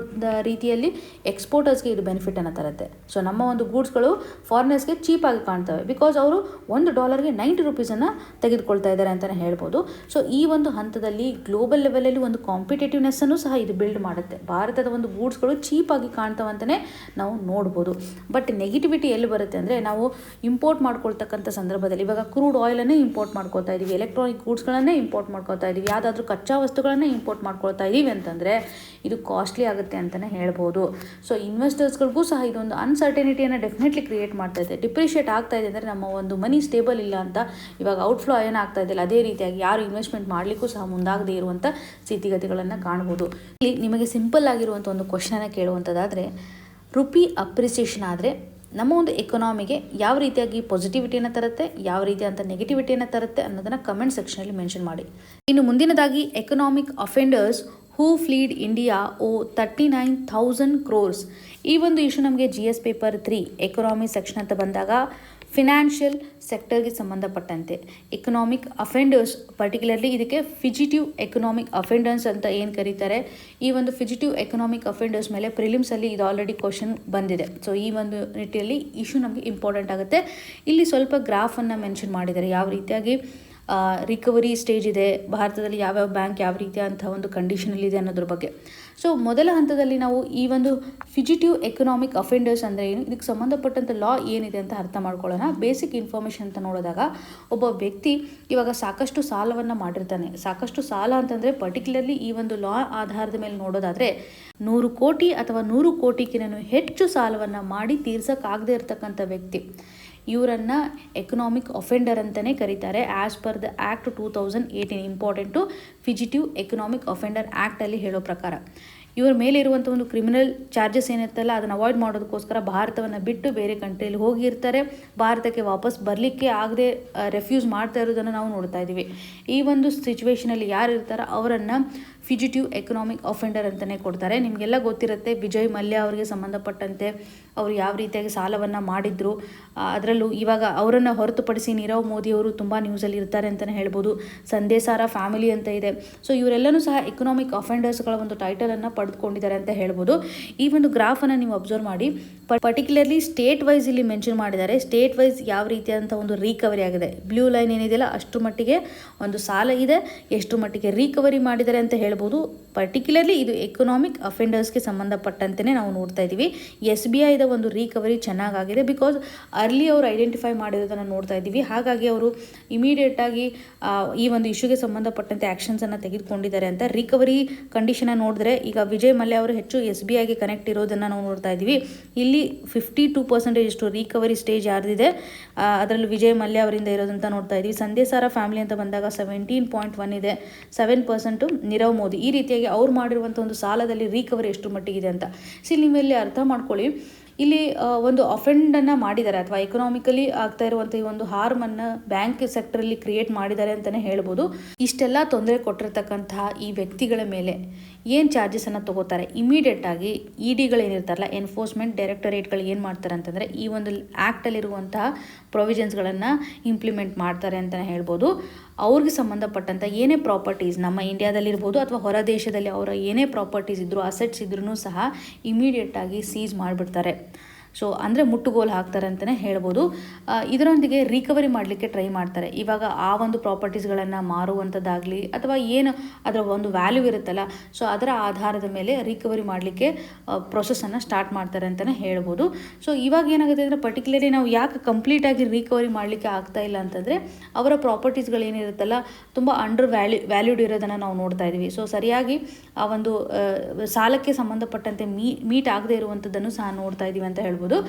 ರೀತಿಯಲ್ಲಿ ಎಕ್ಸ್ಪೋರ್ಟರ್ಸ್ಗೆ ಇದು ಬೆನಿಫಿಟನ್ನು ತರುತ್ತೆ. ಸೊ ನಮ್ಮ ಒಂದು ಗೂಡ್ಸ್ಗಳು ಫಾರಿನರ್ಸ್ಗೆ ಚೀಪಾಗಿ ಕಾಣ್ತವೆ. ಬಿಕಾಸ್ ಅವರು $1 90 ರೂಪೀಸನ್ನು ತೆಗೆದುಕೊಳ್ತಾ ಇದ್ದಾರೆ ಅಂತಲೇ ಹೇಳ್ಬೋದು. ಸೊ ಈ ಒಂದು ಹಂತದಲ್ಲಿ ಗ್ಲೋಬಲ್ ಲೆವೆಲಲ್ಲಿ ಒಂದು ಕಾಂಪಿಟೇಟಿವ್ನೆಸ್ಸನ್ನು ಸಹ ಇದು ಬಿಲ್ಡ್ ಮಾಡುತ್ತೆ. ಭಾರತದ ಒಂದು ಗೂಡ್ಸ್ಗಳು ಚೀಪಾಗಿ ಕಾಣ್ತವಂತಲೇ ನಾವು ನೋಡ್ಬೋದು. ಬಟ್ ನೆಗೆಟಿವಿಟಿ ಎಲ್ಲಿ ಬರುತ್ತೆ ಅಂದರೆ, ನಾವು ಇಂಪೋರ್ಟ್ ಮಾಡ್ಕೊಳ್ತಕ್ಕಂಥ ಸಂದರ್ಭದಲ್ಲಿ ಇವಾಗ ಕ್ರೂಡ್ ಆಯಿಲನ್ನೇ ಇಂಪೋರ್ಟ್ ಮಾಡ್ಕೊಳ್ತಾ ಇದ್ದೀವಿ, ಎಲೆಕ್ಟ್ರಾನಿಕ್ ಗೂಡ್ಸ್ಗಳನ್ನೇ ಇಂಪೋರ್ಟ್ ಮಾಡ್ಕೊಳ್ತಾ ಇದ್ದೀವಿ, ಯಾವುದಾದ್ರೂ ಕಚ್ಚಾ ವಸ್ತುಗಳನ್ನೇ ಇಂಪೋರ್ಟ್ ಮಾಡ್ಕೊಳ್ತಾ ಇದ್ದೀವಿ ಅಂತಂದರೆ ಇದು ಕಾಸ್ಟ್ಲಿ ಆಗುತ್ತೆ ಅಂತಲೇ ಹೇಳ್ಬೋದು. ಸೊ ಇನ್ವೆಸ್ಟರ್ಸ್ಗಳಿಗೂ ಸಹ ಇದೊಂದು ಅನ್ಸರ್ಟನಿಟಿಯನ್ನು ಡೆಫಿನೆಟ್ಲಿ ಕ್ರಿಯೇಟ್ ಮಾಡ್ತಾ ಇದೆ. ಡಿಪ್ರಿಷಿಯೇಟ್ ಆಗ್ತಾ ಇದೆ ಅಂದರೆ ನಮ್ಮ ಒಂದು ಮನಿ ಸ್ಟೇಬಲ್ ಇಲ್ಲ ಅಂತ. ಇವಾಗ ಔಟ್ಫ್ಲೋ ಏನಾಗ್ತಾ ಇದೆಯಲ್ಲ, ಅದೇ ರೀತಿಯಾಗಿ ಯಾರು ಇನ್ವೆಸ್ಟ್ಮೆಂಟ್ ಮಾಡಲಿಕ್ಕೂ ಸಹ ಮುಂದಾಗದೇ ಇರುವಂಥ ಸ್ಥಿತಿಗತಿಗಳನ್ನು ಕಾಣ್ಬೋದು. ಇಲ್ಲಿ ನಿಮಗೆ ಸಿಂಪಲ್ ಆಗಿರುವಂಥ ಒಂದು ಕ್ವಶನನ್ನು ಕೇಳುವಂಥದ್ದಾದರೆ, ರುಪಿ ಅಪ್ರಿಸಿಯೇಷನ್ ಆದರೆ ನಮ್ಮ ಒಂದು ಎಕನಾಮಿಗೆ ಯಾವ ರೀತಿಯಾಗಿ ಪಾಸಿಟಿವಿಟಿಯನ್ನು ತರುತ್ತೆ, ಯಾವ ರೀತಿಯಾದಂಥ ನೆಗೆಟಿವಿಟಿಯನ್ನು ತರುತ್ತೆ ಅನ್ನೋದನ್ನು ಕಮೆಂಟ್ ಸೆಕ್ಷನಲ್ಲಿ ಮೆನ್ಷನ್ ಮಾಡಿ. ಇನ್ನು ಮುಂದಿನದಾಗಿ, ಎಕನಾಮಿಕ್ ಅಫೆಂಡರ್ಸ್ ಹೂ ಫ್ಲೀಡ್ ಇಂಡಿಯಾ ಓ 39,000 crores. ಈ ಒಂದು ಇಶ್ಯೂ ನಮಗೆ GS ಪೇಪರ್ 3 ಎಕನಾಮಿ ಸೆಕ್ಷನ್ ಅಂತ ಬಂದಾಗ ಫಿನಾನ್ಷಿಯಲ್ ಸೆಕ್ಟರ್ಗೆ ಸಂಬಂಧಪಟ್ಟಂತೆ ಎಕನಾಮಿಕ್ ಅಫೆಂಡರ್ಸ್, ಪರ್ಟಿಕ್ಯುಲರ್ಲಿ ಇದಕ್ಕೆ ಫಿಜಿಟಿವ್ ಎಕನಾಮಿಕ್ ಅಫೆಂಡರ್ಸ್ ಅಂತ ಏನು ಕರೀತಾರೆ, ಈ ಒಂದು ಫಿಜಿಟಿವ್ ಎಕನಾಮಿಕ್ ಅಫೆಂಡರ್ಸ್ ಮೇಲೆ ಪ್ರಿಲಿಮ್ಸಲ್ಲಿ ಇದು ಆಲ್ರೆಡಿ ಕ್ವಶನ್ ಬಂದಿದೆ. ಸೊ ಈ ಒಂದು ನಿಟ್ಟಿನಲ್ಲಿ ಇಶ್ಯೂ ನಮಗೆ ಇಂಪಾರ್ಟೆಂಟ್ ಆಗುತ್ತೆ. ಇಲ್ಲಿ ಸ್ವಲ್ಪ ಗ್ರಾಫನ್ನು ಮೆನ್ಷನ್ ಮಾಡಿದ್ದಾರೆ, ಯಾವ ರೀತಿಯಾಗಿ ರಿಕವರಿ ಸ್ಟೇಜ್ ಇದೆ, ಭಾರತದಲ್ಲಿ ಯಾವ್ಯಾವ ಬ್ಯಾಂಕ್ ಯಾವ ರೀತಿಯಾದಂಥ ಒಂದು ಕಂಡೀಷನಲ್ಲಿದೆ ಅನ್ನೋದ್ರ ಬಗ್ಗೆ. ಸೊ ಮೊದಲ ಹಂತದಲ್ಲಿ ನಾವು ಈ ಒಂದು ಫಿಜಿಟಿವ್ ಎಕನಾಮಿಕ್ ಅಫೆಂಡರ್ಸ್ ಅಂದರೆ ಏನು, ಇದಕ್ಕೆ ಸಂಬಂಧಪಟ್ಟಂಥ ಲಾ ಏನಿದೆ ಅಂತ ಅರ್ಥ ಮಾಡ್ಕೊಳ್ಳೋಣ. ಬೇಸಿಕ್ ಇನ್ಫಾರ್ಮೇಷನ್ ಅಂತ ನೋಡಿದಾಗ, ಒಬ್ಬ ವ್ಯಕ್ತಿ ಇವಾಗ ಸಾಕಷ್ಟು ಸಾಲವನ್ನು ಮಾಡಿರ್ತಾನೆ. ಸಾಕಷ್ಟು ಸಾಲ ಅಂತಂದರೆ ಪರ್ಟಿಕ್ಯುಲರ್ಲಿ ಈ ಒಂದು ಲಾ ಆಧಾರದ ಮೇಲೆ ನೋಡೋದಾದರೆ 100 ಕೋಟಿ ಅಥವಾ 100 ಕೋಟಿಗಿಂತ ಹೆಚ್ಚು ಸಾಲವನ್ನು ಮಾಡಿ ತೀರ್ಸೋಕ್ಕಾಗದೇ ಇರತಕ್ಕಂಥ ವ್ಯಕ್ತಿ, ಇವರನ್ನು ಎಕನಾಮಿಕ್ ಅಫೆಂಡರ್ ಅಂತಲೇ ಕರೀತಾರೆ. As per the act 2018, important, fugitive economic offender ಆ್ಯಕ್ಟಲ್ಲಿ ಹೇಳೋ ಪ್ರಕಾರ ಇವರ ಮೇಲೆ ಇರುವಂಥ ಒಂದು ಕ್ರಿಮಿನಲ್ ಚಾರ್ಜಸ್ ಏನಿರ್ತಲ್ಲ ಅದನ್ನು ಅವಾಯ್ಡ್ ಮಾಡೋದಕ್ಕೋಸ್ಕರ ಭಾರತವನ್ನು ಬಿಟ್ಟು ಬೇರೆ ಕಂಟ್ರಿಯಲ್ಲಿ ಹೋಗಿರ್ತಾರೆ. ಭಾರತಕ್ಕೆ ವಾಪಸ್ ಬರಲಿಕ್ಕೆ ಆಗದೆ ರೆಫ್ಯೂಸ್ ಮಾಡ್ತಾ ಇರೋದನ್ನು ನಾವು ನೋಡ್ತಾ ಇದ್ದೀವಿ. ಈ ಒಂದು ಸಿಚುವೇಷನಲ್ಲಿ ಯಾರು ಇರ್ತಾರೋ ಅವರನ್ನು ಫಿಜಿಟಿವ್ ಎಕನಾಮಿಕ್ ಅಫೆಂಡರ್ ಅಂತಲೇ ಕೊಡ್ತಾರೆ. ನಿಮಗೆಲ್ಲ ಗೊತ್ತಿರುತ್ತೆ, ವಿಜಯ್ ಮಲ್ಯ ಅವರಿಗೆ ಸಂಬಂಧಪಟ್ಟಂತೆ ಅವರು ಯಾವ ರೀತಿಯಾಗಿ ಸಾಲವನ್ನು ಮಾಡಿದ್ರು. ಅದರಲ್ಲೂ ಇವಾಗ ಅವರನ್ನು ಹೊರತುಪಡಿಸಿ ನೀರವ್ ಮೋದಿ ಅವರು ತುಂಬ ನ್ಯೂಸಲ್ಲಿ ಇರ್ತಾರೆ ಅಂತಲೇ ಹೇಳ್ಬೋದು. ಸಂದೇಸಾರ ಫ್ಯಾಮಿಲಿ ಅಂತ ಇದೆ. ಸೊ ಇವರೆಲ್ಲರೂ ಸಹ ಎಕನಾಮಿಕ್ ಅಫೆಂಡರ್ಸ್ಗಳ ಒಂದು ಟೈಟಲನ್ನು ಪಡೆದುಕೊಂಡಿದ್ದಾರೆ ಅಂತ ಹೇಳ್ಬೋದು. ಈ ಒಂದು ಗ್ರಾಫನ್ನು ನೀವು ಅಬ್ಸರ್ವ್ ಮಾಡಿ, ಪರ್ಟಿಕ್ಯುಲರ್ಲಿ ಸ್ಟೇಟ್ ವೈಸ್ ಇಲ್ಲಿ ಮೆನ್ಷನ್ ಮಾಡಿದ್ದಾರೆ. ಸ್ಟೇಟ್ ವೈಸ್ ಯಾವ ರೀತಿಯಾದಂಥ ಒಂದು ರಿಕವರಿ ಆಗಿದೆ, ಬ್ಲೂ ಲೈನ್ ಏನಿದೆಯಲ್ಲ ಅಷ್ಟು ಮಟ್ಟಿಗೆ ಒಂದು ಸಾಲ ಇದೆ, ಎಷ್ಟು ಮಟ್ಟಿಗೆ ರಿಕವರಿ ಮಾಡಿದ್ದಾರೆ ಅಂತ ಹೇಳ್ಬೋದು. ಪರ್ಟಿಕ್ಯುಲರ್ಲಿ ಇದು ಎಕನಾಮಿಕ್ ಅಫೆಂಡರ್ಸ್ಗೆ ಸಂಬಂಧಪಟ್ಟಂತೆ ನಾವು ನೋಡ್ತಾ ಇದ್ದೀವಿ. SBIದ ಒಂದು ರಿಕವರಿ ಚೆನ್ನಾಗಾಗಿದೆ, ಬಿಕಾಸ್ ಅರ್ಲಿ ಅವರು ಐಡೆಂಟಿಫೈ ಮಾಡಿರೋದನ್ನು ನೋಡ್ತಾ ಇದ್ದೀವಿ. ಹಾಗಾಗಿ ಅವರು ಇಮಿಡಿಯೇಟಾಗಿ ಈ ಒಂದು ಇಶ್ಯೂಗೆ ಸಂಬಂಧಪಟ್ಟಂತೆ ಆ್ಯಕ್ಷನ್ಸನ್ನು ತೆಗೆದುಕೊಂಡಿದ್ದಾರೆ ಅಂತ. ರಿಕವರಿ ಕಂಡೀಷನ್ನ ನೋಡಿದ್ರೆ ಈಗ ವಿಜಯ್ ಮಲ್ಯ ಅವರು ಹೆಚ್ಚು SBIಗೆ ಕನೆಕ್ಟ್ ಇರೋದನ್ನು ನಾವು ನೋಡ್ತಾ ಇದ್ದೀವಿ. ಇಲ್ಲಿ 52% ಇಷ್ಟು ರಿಕವರಿ ಸ್ಟೇಜ್ ಯಾರ್ದಿದೆ ಅದರಲ್ಲೂ ವಿಜಯ್ ಮಲ್ಯ ಅವರಿಂದ ಇರೋದಂತ ನೋಡ್ತಾ ಇದ್ದೀವಿ. ಸಂದೇಸಾರ ಫ್ಯಾಮಿಲಿ ಅಂತ ಬಂದಾಗ 17.1 ಇದೆ, 7% ನೀರವ್ ಮೋದಿ. ಈ ರೀತಿಯಾಗಿ ಅವ್ರು ಮಾಡಿರುವಂಥ ಒಂದು ಸಾಲದಲ್ಲಿ ರಿಕವರಿ ಎಷ್ಟು ಮಟ್ಟಿಗಿದೆ ಅಂತ. ನೀವು ಇಲ್ಲಿ ಅರ್ಥ ಮಾಡ್ಕೊಳ್ಳಿ, ಇಲ್ಲಿ ಒಂದು ಅಫೆಂಡನ್ನು ಮಾಡಿದ್ದಾರೆ ಅಥವಾ ಎಕನಾಮಿಕಲಿ ಆಗ್ತಾ ಇರುವಂಥ ಈ ಒಂದು ಹಾರ್ಮನ್ನು ಬ್ಯಾಂಕ್ ಸೆಕ್ಟರಲ್ಲಿ ಕ್ರಿಯೇಟ್ ಮಾಡಿದ್ದಾರೆ ಅಂತಲೇ ಹೇಳ್ಬೋದು. ಇಷ್ಟೆಲ್ಲ ತೊಂದರೆ ಕೊಟ್ಟಿರ್ತಕ್ಕಂತಹ ಈ ವ್ಯಕ್ತಿಗಳ ಮೇಲೆ ಏನು ಚಾರ್ಜಸನ್ನು ತೊಗೋತಾರೆ, ಇಮಿಡಿಯೇಟಾಗಿ EDಗಳೇನಿರ್ತಾರಲ್ಲ, ಎನ್ಫೋರ್ಸ್ಮೆಂಟ್ ಡೈರೆಕ್ಟರೇಟ್ಗಳು ಏನು ಮಾಡ್ತಾರೆ ಅಂತಂದರೆ ಈ ಒಂದು ಆ್ಯಕ್ಟಲ್ಲಿರುವಂತಹ ಪ್ರೊವಿಷನ್ಸ್ಗಳನ್ನು ಇಂಪ್ಲಿಮೆಂಟ್ ಮಾಡ್ತಾರೆ ಅಂತಲೇ ಹೇಳ್ಬೋದು. ಅವ್ರಿಗೆ ಸಂಬಂಧಪಟ್ಟಂಥ ಏನೇ ಪ್ರಾಪರ್ಟೀಸ್ ನಮ್ಮ ಇಂಡಿಯಾದಲ್ಲಿರ್ಬೋದು ಅಥವಾ ಹೊರ ದೇಶದಲ್ಲಿ ಅವರ ಏನೇ ಪ್ರಾಪರ್ಟೀಸ್ ಇದ್ದರೂ ಅಸೆಟ್ಸ್ ಇದ್ರೂ ಸಹ ಇಮಿಡಿಯೇಟಾಗಿ ಸೀಸ್ ಮಾಡಿಬಿಡ್ತಾರೆ. ಸೊ ಅಂದರೆ ಮುಟ್ಟುಗೋಲು ಹಾಕ್ತಾರೆ ಅಂತಲೇ ಹೇಳ್ಬೋದು. ಇದರೊಂದಿಗೆ ರಿಕವರಿ ಮಾಡಲಿಕ್ಕೆ ಟ್ರೈ ಮಾಡ್ತಾರೆ. ಇವಾಗ ಆ ಒಂದು ಪ್ರಾಪರ್ಟೀಸ್ಗಳನ್ನು ಮಾರುವಂಥದ್ದಾಗಲಿ ಅಥವಾ ಏನು ಅದರ ಒಂದು ವ್ಯಾಲ್ಯೂ ಇರುತ್ತಲ್ಲ, ಸೊ ಅದರ ಆಧಾರದ ಮೇಲೆ ರಿಕವರಿ ಮಾಡಲಿಕ್ಕೆ ಪ್ರೊಸೆಸನ್ನು ಸ್ಟಾರ್ಟ್ ಮಾಡ್ತಾರೆ ಅಂತಲೇ ಹೇಳ್ಬೋದು. ಸೊ ಇವಾಗ ಏನಾಗುತ್ತೆ ಅಂದರೆ ಪರ್ಟಿಕ್ಯುಲರ್ಲಿ ನಾವು ಯಾಕೆ ಕಂಪ್ಲೀಟಾಗಿ ರಿಕವರಿ ಮಾಡಲಿಕ್ಕೆ ಆಗ್ತಾ ಇಲ್ಲ ಅಂತಂದರೆ ಅವರ ಪ್ರಾಪರ್ಟೀಸ್ಗಳು ಏನಿರುತ್ತಲ್ಲ ತುಂಬ ಅಂಡರ್ ವ್ಯಾಲ್ಯೂಡ್ ಇರೋದನ್ನು ನಾವು ನೋಡ್ತಾ ಇದ್ದೀವಿ. ಸೊ ಸರಿಯಾಗಿ ಆ ಒಂದು ಸಾಲಕ್ಕೆ ಸಂಬಂಧಪಟ್ಟಂತೆ ಮೀಟ್ ಆಗದೆ ಇರುವಂಥದ್ದನ್ನು ಸಹ ನೋಡ್ತಾ ಇದ್ದೀವಿ ಅಂತ ಹೇಳ್ಬೋದು.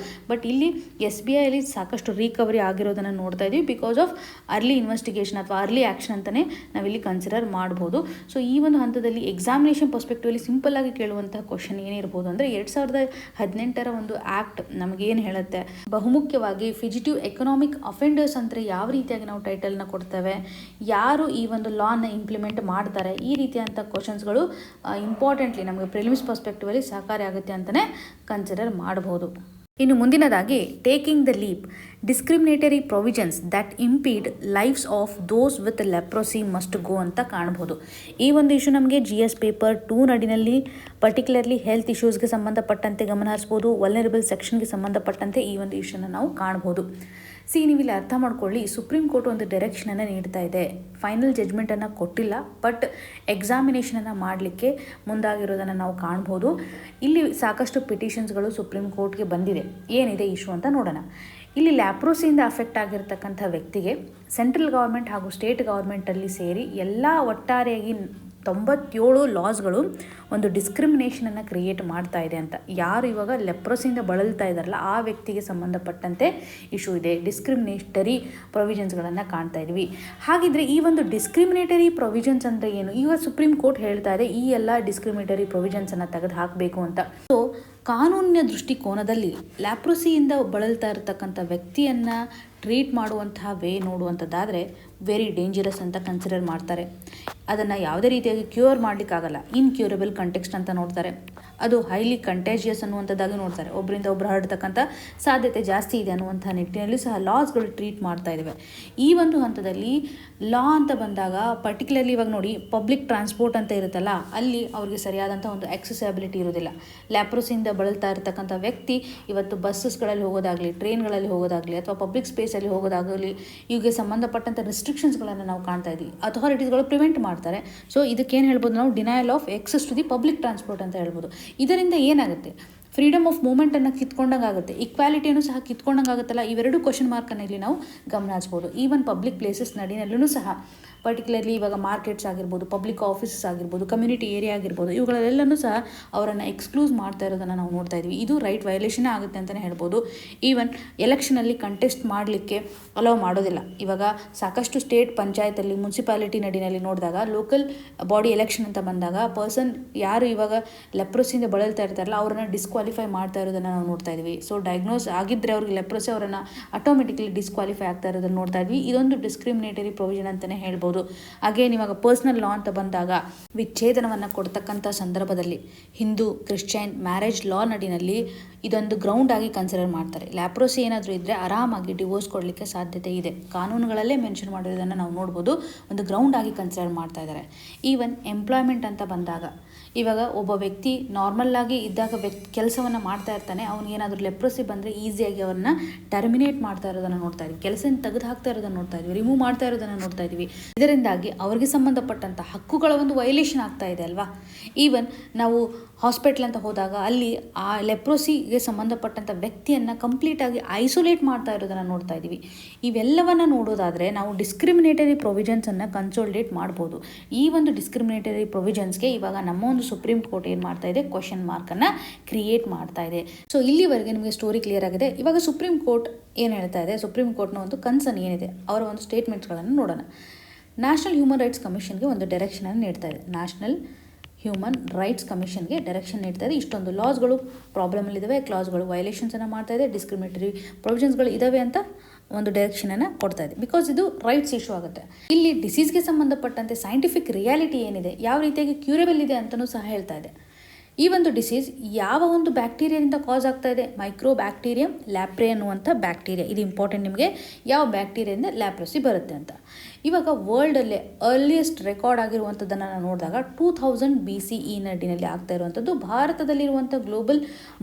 ಬಟ್ ಇಲ್ಲಿ SBIಯಲ್ಲಿ ಸಾಕಷ್ಟು ರಿಕವರಿ ಆಗಿರೋದನ್ನು ನೋಡ್ತಾ ಇದ್ದೀವಿ ಬಿಕಾಸ್ ಆಫ್ ಅರ್ಲಿ ಇನ್ವೆಸ್ಟಿಗೇಷನ್ ಅಥವಾ ಅರ್ಲಿ ಆ್ಯಕ್ಷನ್ ಅಂತಲೇ ನಾವಿಲ್ಲಿ ಕನ್ಸಿಡರ್ ಮಾಡ್ಬೋದು. ಸೊ ಈ ಒಂದು ಹಂತದಲ್ಲಿ ಎಕ್ಸಾಮಿನೇಷನ್ ಪರ್ಸ್ಪೆಕ್ಟಿವಲ್ಲಿ ಸಿಂಪಲ್ ಆಗಿ ಕೇಳುವಂತಹ ಕ್ವಶನ್ ಏನಿರ್ಬೋದು ಅಂದರೆ 2018ರ ಒಂದು ಆ್ಯಕ್ಟ್ ನಮಗೇನು ಹೇಳುತ್ತೆ, ಬಹುಮುಖ್ಯವಾಗಿ ಫಿಜಿಟಿವ್ ಎಕನಾಮಿಕ್ ಅಫೆಂಡರ್ಸ್ ಅಂದರೆ ಯಾವ ರೀತಿಯಾಗಿ ನಾವು ಟೈಟಲ್ನ ಕೊಡ್ತೇವೆ, ಯಾರು ಈ ಒಂದು ಲಾನ ಇಂಪ್ಲಿಮೆಂಟ್ ಮಾಡ್ತಾರೆ, ಈ ರೀತಿಯಂಥ ಕ್ವಶನ್ಸ್ಗಳು ಇಂಪಾರ್ಟೆಂಟ್ಲಿ ನಮಗೆ ಪ್ರಿಲಿಮ್ಸ್ ಪರ್ಸ್ಪೆಕ್ಟಿವಲ್ಲಿ ಸಹಕಾರಿ ಆಗುತ್ತೆ ಅಂತಲೇ ಕನ್ಸಿಡರ್ ಮಾಡ್ಬೋದು. ಇನ್ನು ಮುಂದಿನದಾಗಿ taking the leap, discriminatory provisions that impede lives of those with leprosy must go ಅಂತ ಕಾಣ್ಬೋದು. ಈ ಒಂದು ಇಶ್ಯೂ ನಮಗೆ GS ಪೇಪರ್ 2 ನಡಿನಲ್ಲಿ ಪರ್ಟಿಕ್ಯುಲರ್ಲಿ ಹೆಲ್ತ್ ಇಶ್ಯೂಸ್ಗೆ ಸಂಬಂಧಪಟ್ಟಂತೆ ಗಮನ ಹರಿಸ್ಬೋದು. ವಲ್ನರಬಲ್ ಸೆಕ್ಷನ್ಗೆ ಸಂಬಂಧಪಟ್ಟಂತೆ ಈ ಒಂದು ಇಶ್ಯೂನ ನಾವು ಕಾಣ್ಬೋದು. ನೀವು ಇಲ್ಲಿ ಅರ್ಥ ಮಾಡ್ಕೊಳ್ಳಿ, ಸುಪ್ರೀಂ ಕೋರ್ಟ್ ಒಂದು ಡೈರೆಕ್ಷನನ್ನು ನೀಡ್ತಾ ಇದೆ. ಫೈನಲ್ ಜಡ್ಜ್ಮೆಂಟನ್ನು ಕೊಟ್ಟಿಲ್ಲ, ಬಟ್ ಎಕ್ಸಾಮಿನೇಷನನ್ನು ಮಾಡಲಿಕ್ಕೆ ಮುಂದಾಗಿರೋದನ್ನು ನಾವು ಕಾಣ್ಬೋದು. ಇಲ್ಲಿ ಸಾಕಷ್ಟು ಪಿಟಿಷನ್ಸ್ಗಳು ಸುಪ್ರೀಂ ಕೋರ್ಟ್ಗೆ ಬಂದಿದೆ. ಏನಿದೆ ಇಶ್ಯೂ ಅಂತ ನೋಡೋಣ. ಇಲ್ಲಿ ಲ್ಯಾಪ್ರೋಸಿಯಿಂದ ಅಫೆಕ್ಟ್ ಆಗಿರ್ತಕ್ಕಂಥ ವ್ಯಕ್ತಿಗೆ ಸೆಂಟ್ರಲ್ ಗೌರ್ಮೆಂಟ್ ಹಾಗೂ ಸ್ಟೇಟ್ ಗೌರ್ಮೆಂಟಲ್ಲಿ ಸೇರಿ ಎಲ್ಲ ಒಟ್ಟಾರೆಯಾಗಿ 97 ಲಾಸ್ಗಳು ಒಂದು ಡಿಸ್ಕ್ರಿಮಿನೇಷನನ್ನು ಕ್ರಿಯೇಟ್ ಮಾಡ್ತಾ ಇದೆ ಅಂತ. ಯಾರು ಇವಾಗ ಲೆಪ್ರೋಸಿಯಿಂದ ಬಳಲ್ತಾ ಇದ್ದಾರಲ್ಲ ಆ ವ್ಯಕ್ತಿಗೆ ಸಂಬಂಧಪಟ್ಟಂತೆ ಇಶ್ಯೂ ಇದೆ. ಡಿಸ್ಕ್ರಿಮಿನೇಟರಿ ಪ್ರೊವಿಷನ್ಸ್ಗಳನ್ನು ಕಾಣ್ತಾ ಇದ್ವಿ. ಹಾಗಿದ್ರೆ ಈ ಒಂದು ಡಿಸ್ಕ್ರಿಮಿನೇಟರಿ ಪ್ರೊವಿಷನ್ಸ್ ಅಂದರೆ ಏನು? ಈಗ ಸುಪ್ರೀಂ ಕೋರ್ಟ್ ಹೇಳ್ತಾ ಇದೆ ಈ ಎಲ್ಲ ಡಿಸ್ಕ್ರಿಮಿನೇಟರಿ ಪ್ರೊವಿಷನ್ಸನ್ನು ತೆಗೆದು ಹಾಕಬೇಕು ಅಂತ. ಸೊ ಕಾನೂನಿನ ದೃಷ್ಟಿಕೋನದಲ್ಲಿ ಲ್ಯಾಪ್ರೋಸಿಯಿಂದ ಬಳಲ್ತಾ ಇರತಕ್ಕಂಥ ವ್ಯಕ್ತಿಯನ್ನು ಟ್ರೀಟ್ ಮಾಡುವಂತಹ ವೇ ನೋಡುವಂಥದ್ದಾದರೆ ವೆರಿ ಡೇಂಜರಸ್ ಅಂತ ಕನ್ಸಿಡರ್ ಮಾಡ್ತಾರೆ. ಅದನ್ನು ಯಾವುದೇ ರೀತಿಯಾಗಿ ಕ್ಯೂರ್ ಮಾಡಲಿಕ್ಕಾಗಲ್ಲ, ಇನ್ಕ್ಯೂರಬಲ್ ಕಂಟೆಕ್ಸ್ಟ್ ಅಂತ ನೋಡ್ತಾರೆ. ಅದು ಹೈಲಿ ಕಂಟೇಜಿಯಸ್ ಅನ್ನುವಂಥದ್ದಾಗಿ ನೋಡ್ತಾರೆ. ಒಬ್ಬರಿಂದ ಒಬ್ಬರು ಹರಡ್ತಕ್ಕಂಥ ಸಾಧ್ಯತೆ ಜಾಸ್ತಿ ಇದೆ ಅನ್ನುವಂಥ ನಿಟ್ಟಿನಲ್ಲಿ ಸಹ ಲಾಸ್ಗಳು ಟ್ರೀಟ್ ಮಾಡ್ತಾ ಇದ್ದಾವೆ. ಈ ಒಂದು ಹಂತದಲ್ಲಿ ಲಾ ಅಂತ ಬಂದಾಗ ಪರ್ಟಿಕ್ಯುಲರ್ಲಿ ಇವಾಗ ನೋಡಿ, ಪಬ್ಲಿಕ್ ಟ್ರಾನ್ಸ್ಪೋರ್ಟ್ ಅಂತ ಇರುತ್ತಲ್ಲ, ಅಲ್ಲಿ ಅವ್ರಿಗೆ ಸರಿಯಾದಂಥ ಒಂದು ಆಕ್ಸೆಸಿಬಿಲಿಟಿ ಇರೋದಿಲ್ಲ. ಲ್ಯಾಪ್ರೋಸಿಯಿಂದ ಬಳಲ್ತಾ ಇರತಕ್ಕಂಥ ವ್ಯಕ್ತಿ ಇವತ್ತು ಬಸ್ಸಸ್ಗಳಲ್ಲಿ ಹೋಗೋದಾಗಲಿ, ಟ್ರೈನ್ಗಳಲ್ಲಿ ಹೋಗೋದಾಗಲಿ ಅಥವಾ ಪಬ್ಲಿಕ್ ಸ್ಪೇಸಲ್ಲಿ ಹೋಗೋದಾಗಲಿ, ಇವಿಗೆ ಸಂಬಂಧಪಟ್ಟಂಥ ರೆಸ್ಟ್ರಿಕ್ಷನ್ಸ್ಗಳನ್ನು ನಾವು ಕಾಣ್ತಾ ಇದ್ದೀವಿ. ಅಥಾರಿಟೀಸ್ಗಳು ಪ್ರಿವೆಂಟ್ ಮಾಡ್ತಾರೆ. ಸೊ ಇದಕ್ಕೇನು ಹೇಳ್ಬೋದು ನಾವು, denial of access to the public transport ಅಂತ ಹೇಳ್ಬೋದು. ಇದರಿಂದ ಏನಾಗುತ್ತೆ, ಫ್ರೀಡಮ್ ಆಫ್ ಮೂಮೆಂಟನ್ನು ಕಿತ್ಕೊಂಡಂಗೆ ಆಗುತ್ತೆ, ಈಕ್ವಾಲಿಟಿಯನ್ನು ಸಹ ಕಿತ್ಕೊಂಡಂಗೆ ಆಗುತ್ತಲ್ಲ. ಇವೆರಡು ಕ್ವಶನ್ ಮಾರ್ಕನ್ನು ಇಲ್ಲಿ ನಾವು ಗಮನ ಹರಿಸ್ಬೋದು. ಈವನ್ ಪಬ್ಲಿಕ್ ಪ್ಲೇಸಸ್ ನಡಿನಲ್ಲೂ ಸಹ ಪರ್ಟಿಕ್ಯುಲರ್ಲಿ ಇವಾಗ ಮಾರ್ಕೆಟ್ಸ್ ಆಗಿರ್ಬೋದು, ಪಬ್ಲಿಕ್ ಆಫೀಸಸ್ ಆಗಿರ್ಬೋದು, ಕಮ್ಯುನಿಟಿ ಏರಿಯಾ ಆಗಿರ್ಬೋದು, ಇವುಗಳೆಲ್ಲನೂ ಸಹ ಅವರನ್ನು ಎಕ್ಸ್ಕ್ಲೂಸ್ ಮಾಡ್ತಾ ಇರೋದನ್ನು ನಾವು ನೋಡ್ತಾ ಇದ್ವಿ. ಇದು ರೈಟ್ ವೈಲೇಷನ್ ಆಗುತ್ತೆ ಅಂತಲೇ ಹೇಳ್ಬೋದು. ಈವನ್ ಎಲೆಕ್ಷನಲ್ಲಿ ಕಂಟೆಸ್ಟ್ ಮಾಡಲಿಕ್ಕೆ ಅಲೌ ಮಾಡೋದಿಲ್ಲ. ಇವಾಗ ಸಾಕಷ್ಟು ಸ್ಟೇಟ್ ಪಂಚಾಯತಲ್ಲಿ, ಮುನ್ಸಿಪಾಲಿಟಿ ನಡಿನಲ್ಲಿ ನೋಡಿದಾಗ ಲೋಕಲ್ ಬಾಡಿ ಎಲೆಕ್ಷನ್ ಅಂತ ಬಂದಾಗ ಪರ್ಸನ್ ಯಾರು ಇವಾಗ ಲೆಪ್ರೋಸಿಯಿಂದ ಬಳಲ್ತಾ ಇರ್ತಾರಲ್ಲ ಅವ್ರನ್ನ ಡಿಸ್ಕ್ವಾಲಿಫೈ ಮಾಡ್ತಾ ಇರೋದನ್ನು ನಾವು ನೋಡ್ತಾ ಇದ್ವಿ. ಸೊ ಡಯಾಗ್ನೋಸ್ ಆಗಿದ್ದರೆ ಅವ್ರಿಗೆ ಲೆಪ್ರೋಸಿ, ಅವರನ್ನು ಆಟೋಮೆಟಿಕ್ಲಿ ಡಿಸ್ಕ್ವಾಲಿಫೈ ಆಗ್ತಾ ಇರೋದನ್ನು ನೋಡ್ತಾ ಇದ್ವಿ. ಇದೊಂದು ಡಿಸ್ಕ್ರಿಮಿನೇಟರಿ ಪ್ರೊವಿಷನ್ ಅಂತಲೇ ಹೇಳ್ಬೋದು. ಹಾಗೇನು ಇವಾಗ ಪರ್ಸನಲ್ ಲಾ ಅಂತ ಬಂದಾಗ ವಿಚ್ಛೇದನವನ್ನು ಕೊಡ್ತಕ್ಕಂಥ ಸಂದರ್ಭದಲ್ಲಿ ಹಿಂದೂ ಕ್ರಿಶ್ಚಿಯನ್ ಮ್ಯಾರೇಜ್ ಲಾ ನಡಿನಲ್ಲಿ ಇದೊಂದು ಗ್ರೌಂಡ್ ಆಗಿ ಕನ್ಸಿಡರ್ ಮಾಡ್ತಾರೆ. ಲ್ಯಾಪ್ರೋಸಿ ಏನಾದರೂ ಇದ್ದರೆ ಆರಾಮಾಗಿ ಡಿವೋರ್ಸ್ ಕೊಡಲಿಕ್ಕೆ ಸಾಧ್ಯತೆ ಇದೆ. ಕಾನೂನುಗಳಲ್ಲೇ ಮೆನ್ಷನ್ ಮಾಡಿರೋದನ್ನು ನಾವು ನೋಡ್ಬೋದು. ಒಂದು ಗ್ರೌಂಡ್ ಆಗಿ ಕನ್ಸಿಡರ್ ಮಾಡ್ತಾ ಇದ್ದಾರೆ. ಈವನ್ ಎಂಪ್ಲಾಯ್ಮೆಂಟ್ ಅಂತ ಬಂದಾಗ ಇವಾಗ ಒಬ್ಬ ವ್ಯಕ್ತಿ ನಾರ್ಮಲ್ಲಾಗಿ ಇದ್ದಾಗ ಕೆಲಸವನ್ನು ಮಾಡ್ತಾ ಇರ್ತಾನೆ, ಅವ್ನಿಗೇನಾದರೂ ಲೆಪ್ರೋಸಿ ಬಂದರೆ ಈಸಿಯಾಗಿ ಅವ್ರನ್ನ ಟರ್ಮಿನೇಟ್ ಮಾಡ್ತಾ ಇರೋದನ್ನು ನೋಡ್ತಾ ಇದ್ವಿ. ಕೆಲಸದಿಂದ ತೆಗೆದು ಹಾಕ್ತಾ ಇರೋದನ್ನು ನೋಡ್ತಾ ಇದ್ವಿ, ರಿಮೂವ್ ಮಾಡ್ತಾ ಇರೋದನ್ನು ನೋಡ್ತಾ ಇದ್ವಿ. ಇದರಿಂದಾಗಿ ಅವ್ರಿಗೆ ಸಂಬಂಧಪಟ್ಟಂಥ ಹಕ್ಕುಗಳ ಒಂದು ವೈಲೇಷನ್ ಆಗ್ತಾ ಇದೆ ಅಲ್ವಾ. ಈವನ್ ನಾವು ಹಾಸ್ಪಿಟ್ಲ್ ಅಂತ ಹೋದಾಗ ಅಲ್ಲಿ ಆ ಲೆಪ್ರೋಸಿಗೆ ಸಂಬಂಧಪಟ್ಟಂಥ ವ್ಯಕ್ತಿಯನ್ನು ಕಂಪ್ಲೀಟಾಗಿ ಐಸೋಲೇಟ್ ಮಾಡ್ತಾ ಇರೋದನ್ನು ನೋಡ್ತಾ ಇದ್ದೀವಿ. ಇವೆಲ್ಲವನ್ನು ನೋಡೋದಾದರೆ ನಾವು ಡಿಸ್ಕ್ರಿಮಿನೇಟರಿ ಪ್ರೊವಿಷನ್ಸನ್ನು ಕನ್ಸೋಲಿಡೇಟ್ ಮಾಡ್ಬೋದು. ಈ ಒಂದು ಡಿಸ್ಕ್ರಿಮಿನೇಟರಿ ಪ್ರೊವಿಷನ್ಸ್ಗೆ ಇವಾಗ ನಮ್ಮ ಒಂದು ಒಂದು ಸುಪ್ರೀಂ ಕೋರ್ಟ್ ಏನು ಮಾಡ್ತಾ ಇದೆ, ಕ್ವಶನ್ ಮಾರ್ಕನ್ನು ಕ್ರಿಯೇಟ್ ಮಾಡ್ತಾ ಇದೆ. ಸೊ ಇಲ್ಲಿವರೆಗೆ ನಿಮಗೆ ಸ್ಟೋರಿ ಕ್ಲಿಯರ್ ಆಗಿದೆ. ಇವಾಗ ಸುಪ್ರೀಂ ಕೋರ್ಟ್ ಏನು ಹೇಳ್ತಾ ಇದೆ, ಸುಪ್ರೀಂ ಕೋರ್ಟ್ನ ಒಂದು ಕನ್ಸರ್ನ್ ಏನಿದೆ, ಅವರ ಒಂದು ಸ್ಟೇಟ್ಮೆಂಟ್ಸ್ಗಳನ್ನು ನೋಡೋಣ. ನ್ಯಾಷನಲ್ ಹ್ಯೂಮನ್ ರೈಟ್ಸ್ ಕಮಿಷನ್ಗೆ ಒಂದು ಡೈರೆಕ್ಷನನ್ನು ನೀಡ್ತಾ ಇದೆ. ನ್ಯಾಷನಲ್ ಹ್ಯೂಮನ್ ರೈಟ್ಸ್ ಕಮಿಷನ್ಗೆ ಡೈರೆಕ್ಷನ್ ನೀಡ್ತಾ ಇದೆ. ಇಷ್ಟೊಂದು ಲಾಸ್ಗಳು ಪ್ರಾಬ್ಲಮಲ್ಲಿದ್ದಾವೆ, ಕ್ಲಾಸ್ಗಳು ವೈಲೇಷನ್ಸನ್ನು ಮಾಡ್ತಾ ಇದೆ, ಡಿಸ್ಕ್ರಿಮಿನೇಟರಿ ಪ್ರೊವಿಷನ್ಸ್ಗಳು ಇದ್ದಾವೆ ಅಂತ ಒಂದು ಡೈರೆಕ್ಷನನ್ನು ಕೊಡ್ತಾ ಇದೆ. ಬಿಕಾಸ್ ಇದು ರೈಟ್ಸ್ ಇಶ್ಯೂ ಆಗುತ್ತೆ. ಇಲ್ಲಿ ಡಿಸೀಸ್ಗೆ ಸಂಬಂಧಪಟ್ಟಂತೆ ಸೈಂಟಿಫಿಕ್ ರಿಯಾಲಿಟಿ ಏನಿದೆ, ಯಾವ ರೀತಿಯಾಗಿ ಕ್ಯೂರೇಬಲ್ ಇದೆ ಅಂತಲೂ ಸಹ ಹೇಳ್ತಾ ಇದೆ. ಈ ಒಂದು ಡಿಸೀಸ್ ಯಾವ ಒಂದು ಬ್ಯಾಕ್ಟೀರಿಯಾದಿಂದ ಕಾಸ್ ಆಗ್ತಾ ಇದೆ, ಮೈಕ್ರೋ ಬ್ಯಾಕ್ಟೀರಿಯಂ ಲ್ಯಾಪ್ರೆ ಅನ್ನುವಂಥ ಬ್ಯಾಕ್ಟೀರಿಯಾ. ಇದು ಇಂಪಾರ್ಟೆಂಟ್ ನಿಮಗೆ, ಯಾವ ಬ್ಯಾಕ್ಟೀರಿಯಿಂದ ಲ್ಯಾಪ್ರಸಿ ಬರುತ್ತೆ ಅಂತ. ಇವಾಗ ವರ್ಲ್ಡಲ್ಲೇ ಅರ್ಲಿಯೆಸ್ಟ್ ರೆಕಾರ್ಡ್ ಆಗಿರುವಂಥದ್ದನ್ನು ನಾವು ನೋಡಿದಾಗ 2000 BCE ನಡಿನಲ್ಲಿ ಆಗ್ತಾ ಇರುವಂಥದ್ದು. ಭಾರತದಲ್ಲಿರುವಂಥ ಗ್ಲೋಬಲ್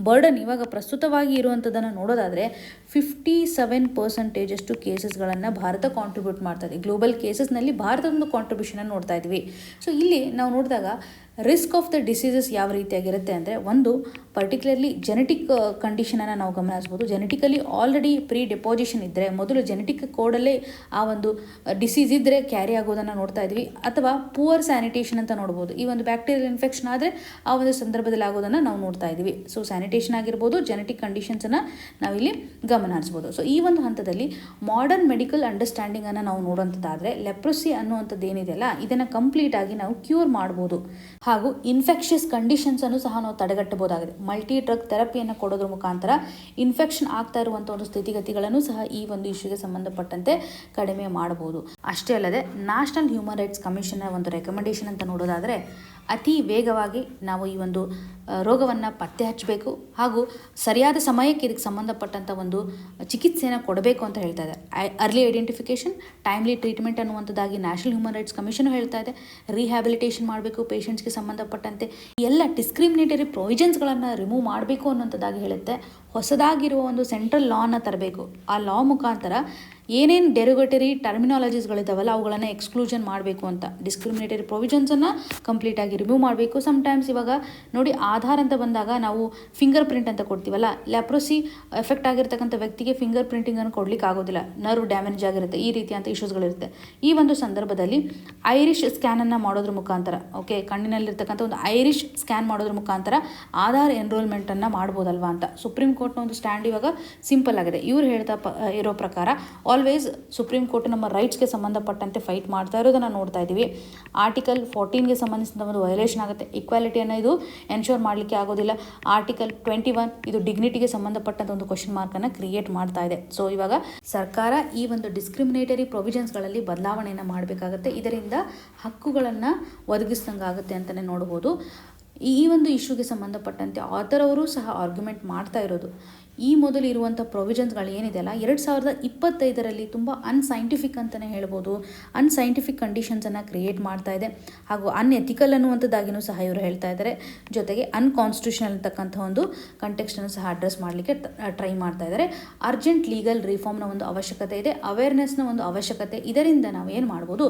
ಬರ್ಡನ್ ಇವಾಗ ಪ್ರಸ್ತುತವಾಗಿ ಇರುವಂಥದ್ದನ್ನು ನೋಡೋದಾದರೆ 57% ಕೇಸಸ್ಗಳನ್ನು ಭಾರತ ಕಾಂಟ್ರಿಬ್ಯೂಟ್ ಮಾಡ್ತಾ ಇದೆ. ಗ್ಲೋಬಲ್ ಕೇಸಸ್ನಲ್ಲಿ ಭಾರತದೊಂದು ಕಾಂಟ್ರಿಬ್ಯೂಷನನ್ನು ನೋಡ್ತಾ ಇದ್ವಿ. ಸೊ ಇಲ್ಲಿ ನಾವು ನೋಡಿದಾಗ ರಿಸ್ಕ್ ಆಫ್ ದ ಡಿಸೀಸಸ್ ಯಾವ ರೀತಿಯಾಗಿರುತ್ತೆ ಅಂದರೆ, ಒಂದು ಪರ್ಟಿಕ್ಯುಲರ್ಲಿ ಜೆನೆಟಿಕ್ ಕಂಡೀಷನನ್ನು ನಾವು ಗಮನಿಸ್ಬೋದು. ಜೆನೆಟಿಕಲಿ ಆಲ್ರೆಡಿ ಪ್ರೀ ಡೆಪಾಸಿಷನ್ ಇದ್ದರೆ, ಮೊದಲು ಜೆನೆಟಿಕ್ ಕೋಡಲ್ಲೇ ಆ ಒಂದು ಡಿಸೀಸ್ ಇದ್ದರೆ ಕ್ಯಾರಿ ಆಗೋದನ್ನು ನೋಡ್ತಾ ಇದ್ವಿ. ಅಥವಾ ಪುವರ್ ಸ್ಯಾನಿಟೇಷನ್ ಅಂತ ನೋಡ್ಬೋದು. ಈ ಒಂದು ಬ್ಯಾಕ್ಟೀರಿಯಲ್ ಇನ್ಫೆಕ್ಷನ್ ಆದರೆ ಆ ಒಂದು ಸಂದರ್ಭದಲ್ಲಿ ಆಗೋದನ್ನು ನಾವು ನೋಡ್ತಾ ಇದ್ವಿ. ಸೊ ಸ್ಯಾನಿಟೇಷನ್ ಆಗಿರ್ಬೋದು, ಜೆನೆಟಿಕ್ ಕಂಡೀಷನ್ಸನ್ನು ನಾವಿಲ್ಲಿ ಗಮನಿಸ್ಬೋದು. ಸೊ ಈ ಒಂದು ಹಂತದಲ್ಲಿ ಮಾಡರ್ನ್ ಮೆಡಿಕಲ್ ಅಂಡರ್ಸ್ಟ್ಯಾಂಡಿಂಗನ್ನು ನಾವು ನೋಡುವಂಥದ್ದಾದರೆ, ಲೆಪ್ರಸಿ ಅನ್ನುವಂಥದ್ದು ಏನಿದೆಯಲ್ಲ, ಇದನ್ನು ಕಂಪ್ಲೀಟಾಗಿ ನಾವು ಕ್ಯೂರ್ ಮಾಡ್ಬೋದು. ಹಾಗೂ ಇನ್ಫೆಕ್ಷಸ್ ಕಂಡೀಷನ್ಸನ್ನು ಸಹ ನಾವು ತಡೆಗಟ್ಟಬಹುದಾಗಿದೆ. ಮಲ್ಟಿ ಡ್ರಗ್ ಥೆರಪಿಯನ್ನು ಕೊಡೋದ್ರ ಮುಖಾಂತರ ಇನ್ಫೆಕ್ಷನ್ ಆಗ್ತಾ ಇರುವಂಥ ಒಂದು ಸ್ಥಿತಿಗತಿಗಳನ್ನು ಸಹ ಈ ಒಂದು ಇಶ್ಯೂಗೆ ಸಂಬಂಧಪಟ್ಟಂತೆ ಕಡಿಮೆ ಮಾಡಬಹುದು. ಅಷ್ಟೇ ಅಲ್ಲದೆ ನ್ಯಾಷನಲ್ ಹ್ಯೂಮನ್ ರೈಟ್ಸ್ ಕಮಿಷನ್ನ ಒಂದು ರೆಕಮೆಂಡೇಷನ್ ಅಂತ ನೋಡೋದಾದರೆ, ಅತಿ ವೇಗವಾಗಿ ನಾವು ಈ ಒಂದು ರೋಗವನ್ನು ಪತ್ತೆ ಹಚ್ಚಬೇಕು ಹಾಗೂ ಸರಿಯಾದ ಸಮಯಕ್ಕೆ ಇದಕ್ಕೆ ಸಂಬಂಧಪಟ್ಟಂಥ ಒಂದು ಚಿಕಿತ್ಸೆಯನ್ನು ಕೊಡಬೇಕು ಅಂತ ಹೇಳ್ತಾ ಇದೆ. ಅರ್ಲಿ ಐಡೆಂಟಿಫಿಕೇಷನ್, ಟೈಮ್ಲಿ ಟ್ರೀಟ್ಮೆಂಟ್ ಅನ್ನುವಂಥದ್ದಾಗಿ ನ್ಯಾಷನಲ್ ಹ್ಯೂಮನ್ ರೈಟ್ಸ್ ಕಮಿಷನ್ ಹೇಳ್ತಾ ಇದೆ. ರಿಹ್ಯಾಬಿಲಿಟೇಷನ್ ಮಾಡಬೇಕು ಪೇಷಂಟ್ಸ್ಗೆ ಸಂಬಂಧಪಟ್ಟಂತೆ, ಎಲ್ಲ ಡಿಸ್ಕ್ರಿಮಿನೇಟರಿ ಪ್ರೊವಿಷನ್ಸ್ಗಳನ್ನು ರಿಮೂವ್ ಮಾಡಬೇಕು ಅನ್ನೋಂಥದ್ದಾಗಿ ಹೇಳುತ್ತೆ. ಹೊಸದಾಗಿರುವ ಒಂದು ಸೆಂಟ್ರಲ್ ಲಾನ ತರಬೇಕು. ಆ ಲಾ ಮುಖಾಂತರ ಏನೇನು ಡೆರೋಗೇಟರಿ ಟರ್ಮಿನಾಲಜೀಸ್ಗಳಿದ್ದಾವಲ್ಲ ಅವುಗಳನ್ನು ಎಕ್ಸ್ಕ್ಲೂಷನ್ ಮಾಡಬೇಕು ಅಂತ. ಡಿಸ್ಕ್ರಿಮಿನೇಟರಿ ಪ್ರೊವಿಷನ್ಸನ್ನು ಕಂಪ್ಲೀಟಾಗಿ ರಿಮೂವ್ ಮಾಡಬೇಕು. ಸಮ್ಟೈಮ್ಸ್ ಇವಾಗ ನೋಡಿ, ಆಧಾರ್ ಅಂತ ಬಂದಾಗ ನಾವು ಫಿಂಗರ್ ಪ್ರಿಂಟ್ ಅಂತ ಕೊಡ್ತೀವಲ್ಲ, ಲೆಪ್ರಸಿ ಎಫೆಕ್ಟ್ ಆಗಿರ್ತಕ್ಕಂಥ ವ್ಯಕ್ತಿಗೆ ಫಿಂಗರ್ ಪ್ರಿಂಟಿಂಗನ್ನು ಕೊಡ್ಲಿಕ್ಕೆ ಆಗೋದಿಲ್ಲ, ನರ್ವ್ ಡ್ಯಾಮೇಜ್ ಆಗಿರುತ್ತೆ, ಈ ರೀತಿಯಂಥ ಇಶ್ಯೂಸ್ಗಳಿರುತ್ತೆ. ಈ ಒಂದು ಸಂದರ್ಭದಲ್ಲಿ ಐರಿಷ್ ಸ್ಕ್ಯಾನನ್ನು ಮಾಡೋದ್ರ ಮುಖಾಂತರ, ಓಕೆ, ಕಣ್ಣಿನಲ್ಲಿರ್ತಕ್ಕಂಥ ಒಂದು ಐರಿಷ್ ಸ್ಕ್ಯಾನ್ ಮಾಡೋದ್ರ ಮುಖಾಂತರ ಆಧಾರ್ ಎನ್ರೋಲ್ಮೆಂಟನ್ನು ಮಾಡ್ಬೋದಲ್ವಾ ಅಂತ ಸುಪ್ರೀಂ ಕೋರ್ಟ್ನ ಒಂದು ಸ್ಟ್ಯಾಂಡ್ ಇವಾಗ ಸಿಂಪಲ್ ಆಗಿದೆ. ಇವ್ರು ಹೇಳ್ತಾ ಇರೋ ಪ್ರಕಾರ ಆಲ್ವೇಸ್ ಸುಪ್ರೀಂ ಕೋರ್ಟ್ ನಮ್ಮ ರೈಟ್ಸ್ಗೆ ಸಂಬಂಧಪಟ್ಟಂತೆ ಫೈಟ್ ಮಾಡ್ತಾ ಇರೋದನ್ನು ನೋಡ್ತಾ ಇದ್ದೀವಿ. ಆರ್ಟಿಕಲ್ 14ಗೆ ಸಂಬಂಧಿಸಿದ ಒಂದು ವೈಲೇಷನ್ ಆಗುತ್ತೆ. ಈಕ್ವಾಲಿಟಿಯನ್ನು ಇದು ಎನ್ಶೋರ್ ಮಾಡಲಿಕ್ಕೆ ಆಗೋದಿಲ್ಲ. ಆರ್ಟಿಕಲ್ 21 ಇದು ಡಿಗ್ನಿಟಿಗೆ ಸಂಬಂಧಪಟ್ಟಂಥ ಒಂದು ಕ್ವಶನ್ ಮಾರ್ಕನ್ನು ಕ್ರಿಯೇಟ್ ಮಾಡ್ತಾ ಇದೆ. ಸೊ ಇವಾಗ ಸರ್ಕಾರ ಈ ಒಂದು ಡಿಸ್ಕ್ರಿಮಿನೇಟರಿ ಪ್ರೊವಿಷನ್ಸ್ಗಳಲ್ಲಿ ಬದಲಾವಣೆಯನ್ನು ಮಾಡಬೇಕಾಗುತ್ತೆ. ಇದರಿಂದ ಹಕ್ಕುಗಳನ್ನು ಒದಗಿಸಿದಂಗಾಗುತ್ತೆ ಅಂತಲೇ ನೋಡ್ಬೋದು. ಈ ಒಂದು ಇಶ್ಯೂಗೆ ಸಂಬಂಧಪಟ್ಟಂತೆ ಆಥರ್ ಅವರು ಸಹ ಆರ್ಗ್ಯುಮೆಂಟ್ ಮಾಡ್ತಾ ಇರೋದು, ಈ ಮೊದಲು ಇರುವಂಥ ಪ್ರೊವಿಷನ್ಸ್ಗಳು ಏನಿದೆಯಲ್ಲ 2025ರಲ್ಲಿ ತುಂಬ ಅನ್ಸೈಂಟಿಫಿಕ್ ಅಂತಲೇ ಹೇಳ್ಬೋದು. ಅನ್ಸೈಂಟಿಫಿಕ್ ಕಂಡೀಷನ್ಸನ್ನು ಕ್ರಿಯೇಟ್ ಮಾಡ್ತಾ ಇದೆ ಹಾಗೂ ಅನ್ಎಥಿಕಲ್ ಅನ್ನುವಂಥದ್ದಾಗಿಯೂ ಸಹ ಇವರು ಹೇಳ್ತಾ ಇದ್ದಾರೆ. ಜೊತೆಗೆ ಅನ್ಕಾನ್ಸ್ಟಿಟ್ಯೂಷನಲ್ ಅಂತಕ್ಕಂಥ ಒಂದು ಕಂಟೆಕ್ಸ್ಟನ್ನು ಸಹ ಅಡ್ರೆಸ್ ಮಾಡಲಿಕ್ಕೆ ಟ್ರೈ ಮಾಡ್ತಾ ಇದ್ದಾರೆ. ಅರ್ಜೆಂಟ್ ಲೀಗಲ್ ರಿಫಾರ್ಮ್ನ ಒಂದು ಅವಶ್ಯಕತೆ ಇದೆ, ಅವೇರ್ನೆಸ್ನ ಒಂದು ಅವಶ್ಯಕತೆ. ಇದರಿಂದ ನಾವು ಏನು ಮಾಡ್ಬೋದು,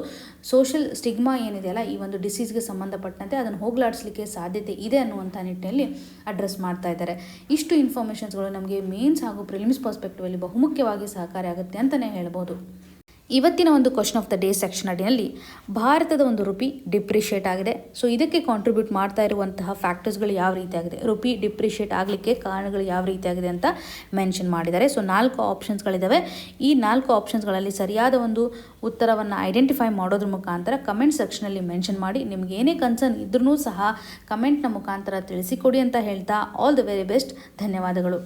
ಸೋಷಿಯಲ್ ಸ್ಟಿಗ್ಮಾ ಏನಿದೆಯಲ್ಲ ಈ ಒಂದು ಡಿಸೀಸ್ಗೆ ಸಂಬಂಧಪಟ್ಟಂತೆ ಅದನ್ನು ಹೋಗಲಾಡಿಸಲಿಕ್ಕೆ ಸಾಧ್ಯತೆ ಇದೆ ಅನ್ನುವಂಥ ನಿಟ್ಟಿನಲ್ಲಿ ಅಡ್ರೆಸ್ ಮಾಡ್ತಾ ಇದ್ದಾರೆ. ಇಷ್ಟು ಇನ್ಫಾರ್ಮೇಷನ್ಸ್ಗಳು ನಮಗೆ ಮೇನ್ಸ್ ಹಾಗೂ ಪ್ರಿಲಿಮ್ಸ್ ಪರ್ಸ್ಪೆಕ್ಟಿವಲ್ಲಿ ಬಹುಮುಖ್ಯವಾಗಿ ಸಹಕಾರಿ ಆಗುತ್ತೆ ಅಂತಲೇ ಹೇಳ್ಬೋದು. ಇವತ್ತಿನ ಒಂದು question of the day section ಅಡಿಯಲ್ಲಿ ಭಾರತದ ಒಂದು ರುಪಿ ಡಿಪ್ರಿಷಿಯೇಟ್ ಆಗಿದೆ. ಸೊ ಇದಕ್ಕೆ ಕಾಂಟ್ರಿಬ್ಯೂಟ್ ಮಾಡ್ತಾ ಇರುವಂತಹ ಫ್ಯಾಕ್ಟರ್ಸ್ಗಳು ಯಾವ ರೀತಿಯಾಗಿದೆ, ರುಪಿ ಡಿಪ್ರಿಷಿಯೇಟ್ ಆಗಲಿಕ್ಕೆ ಕಾರಣಗಳು ಯಾವ ರೀತಿಯಾಗಿದೆ ಅಂತ ಮೆನ್ಷನ್ ಮಾಡಿದ್ದಾರೆ. ಸೊ 4 ಆಪ್ಷನ್ಸ್ಗಳಿದ್ದಾವೆ. ಈ 4 ಆಪ್ಷನ್ಸ್ಗಳಲ್ಲಿ ಸರಿಯಾದ ಒಂದು ಉತ್ತರವನ್ನು ಐಡೆಂಟಿಫೈ ಮಾಡೋದ್ರ ಮುಖಾಂತರ ಕಮೆಂಟ್ ಸೆಕ್ಷನಲ್ಲಿ ಮೆನ್ಷನ್ ಮಾಡಿ, ನಿಮ್ಗೆ ಏನೇ ಕನ್ಸರ್ನ್ ಇದ್ರೂ ಸಹ ಕಮೆಂಟ್ನ ಮುಖಾಂತರ ತಿಳಿಸಿಕೊಡಿ ಅಂತ ಹೇಳ್ತಾ ಆಲ್ ದ ವೆರಿ ಬೆಸ್ಟ್. ಧನ್ಯವಾದಗಳು.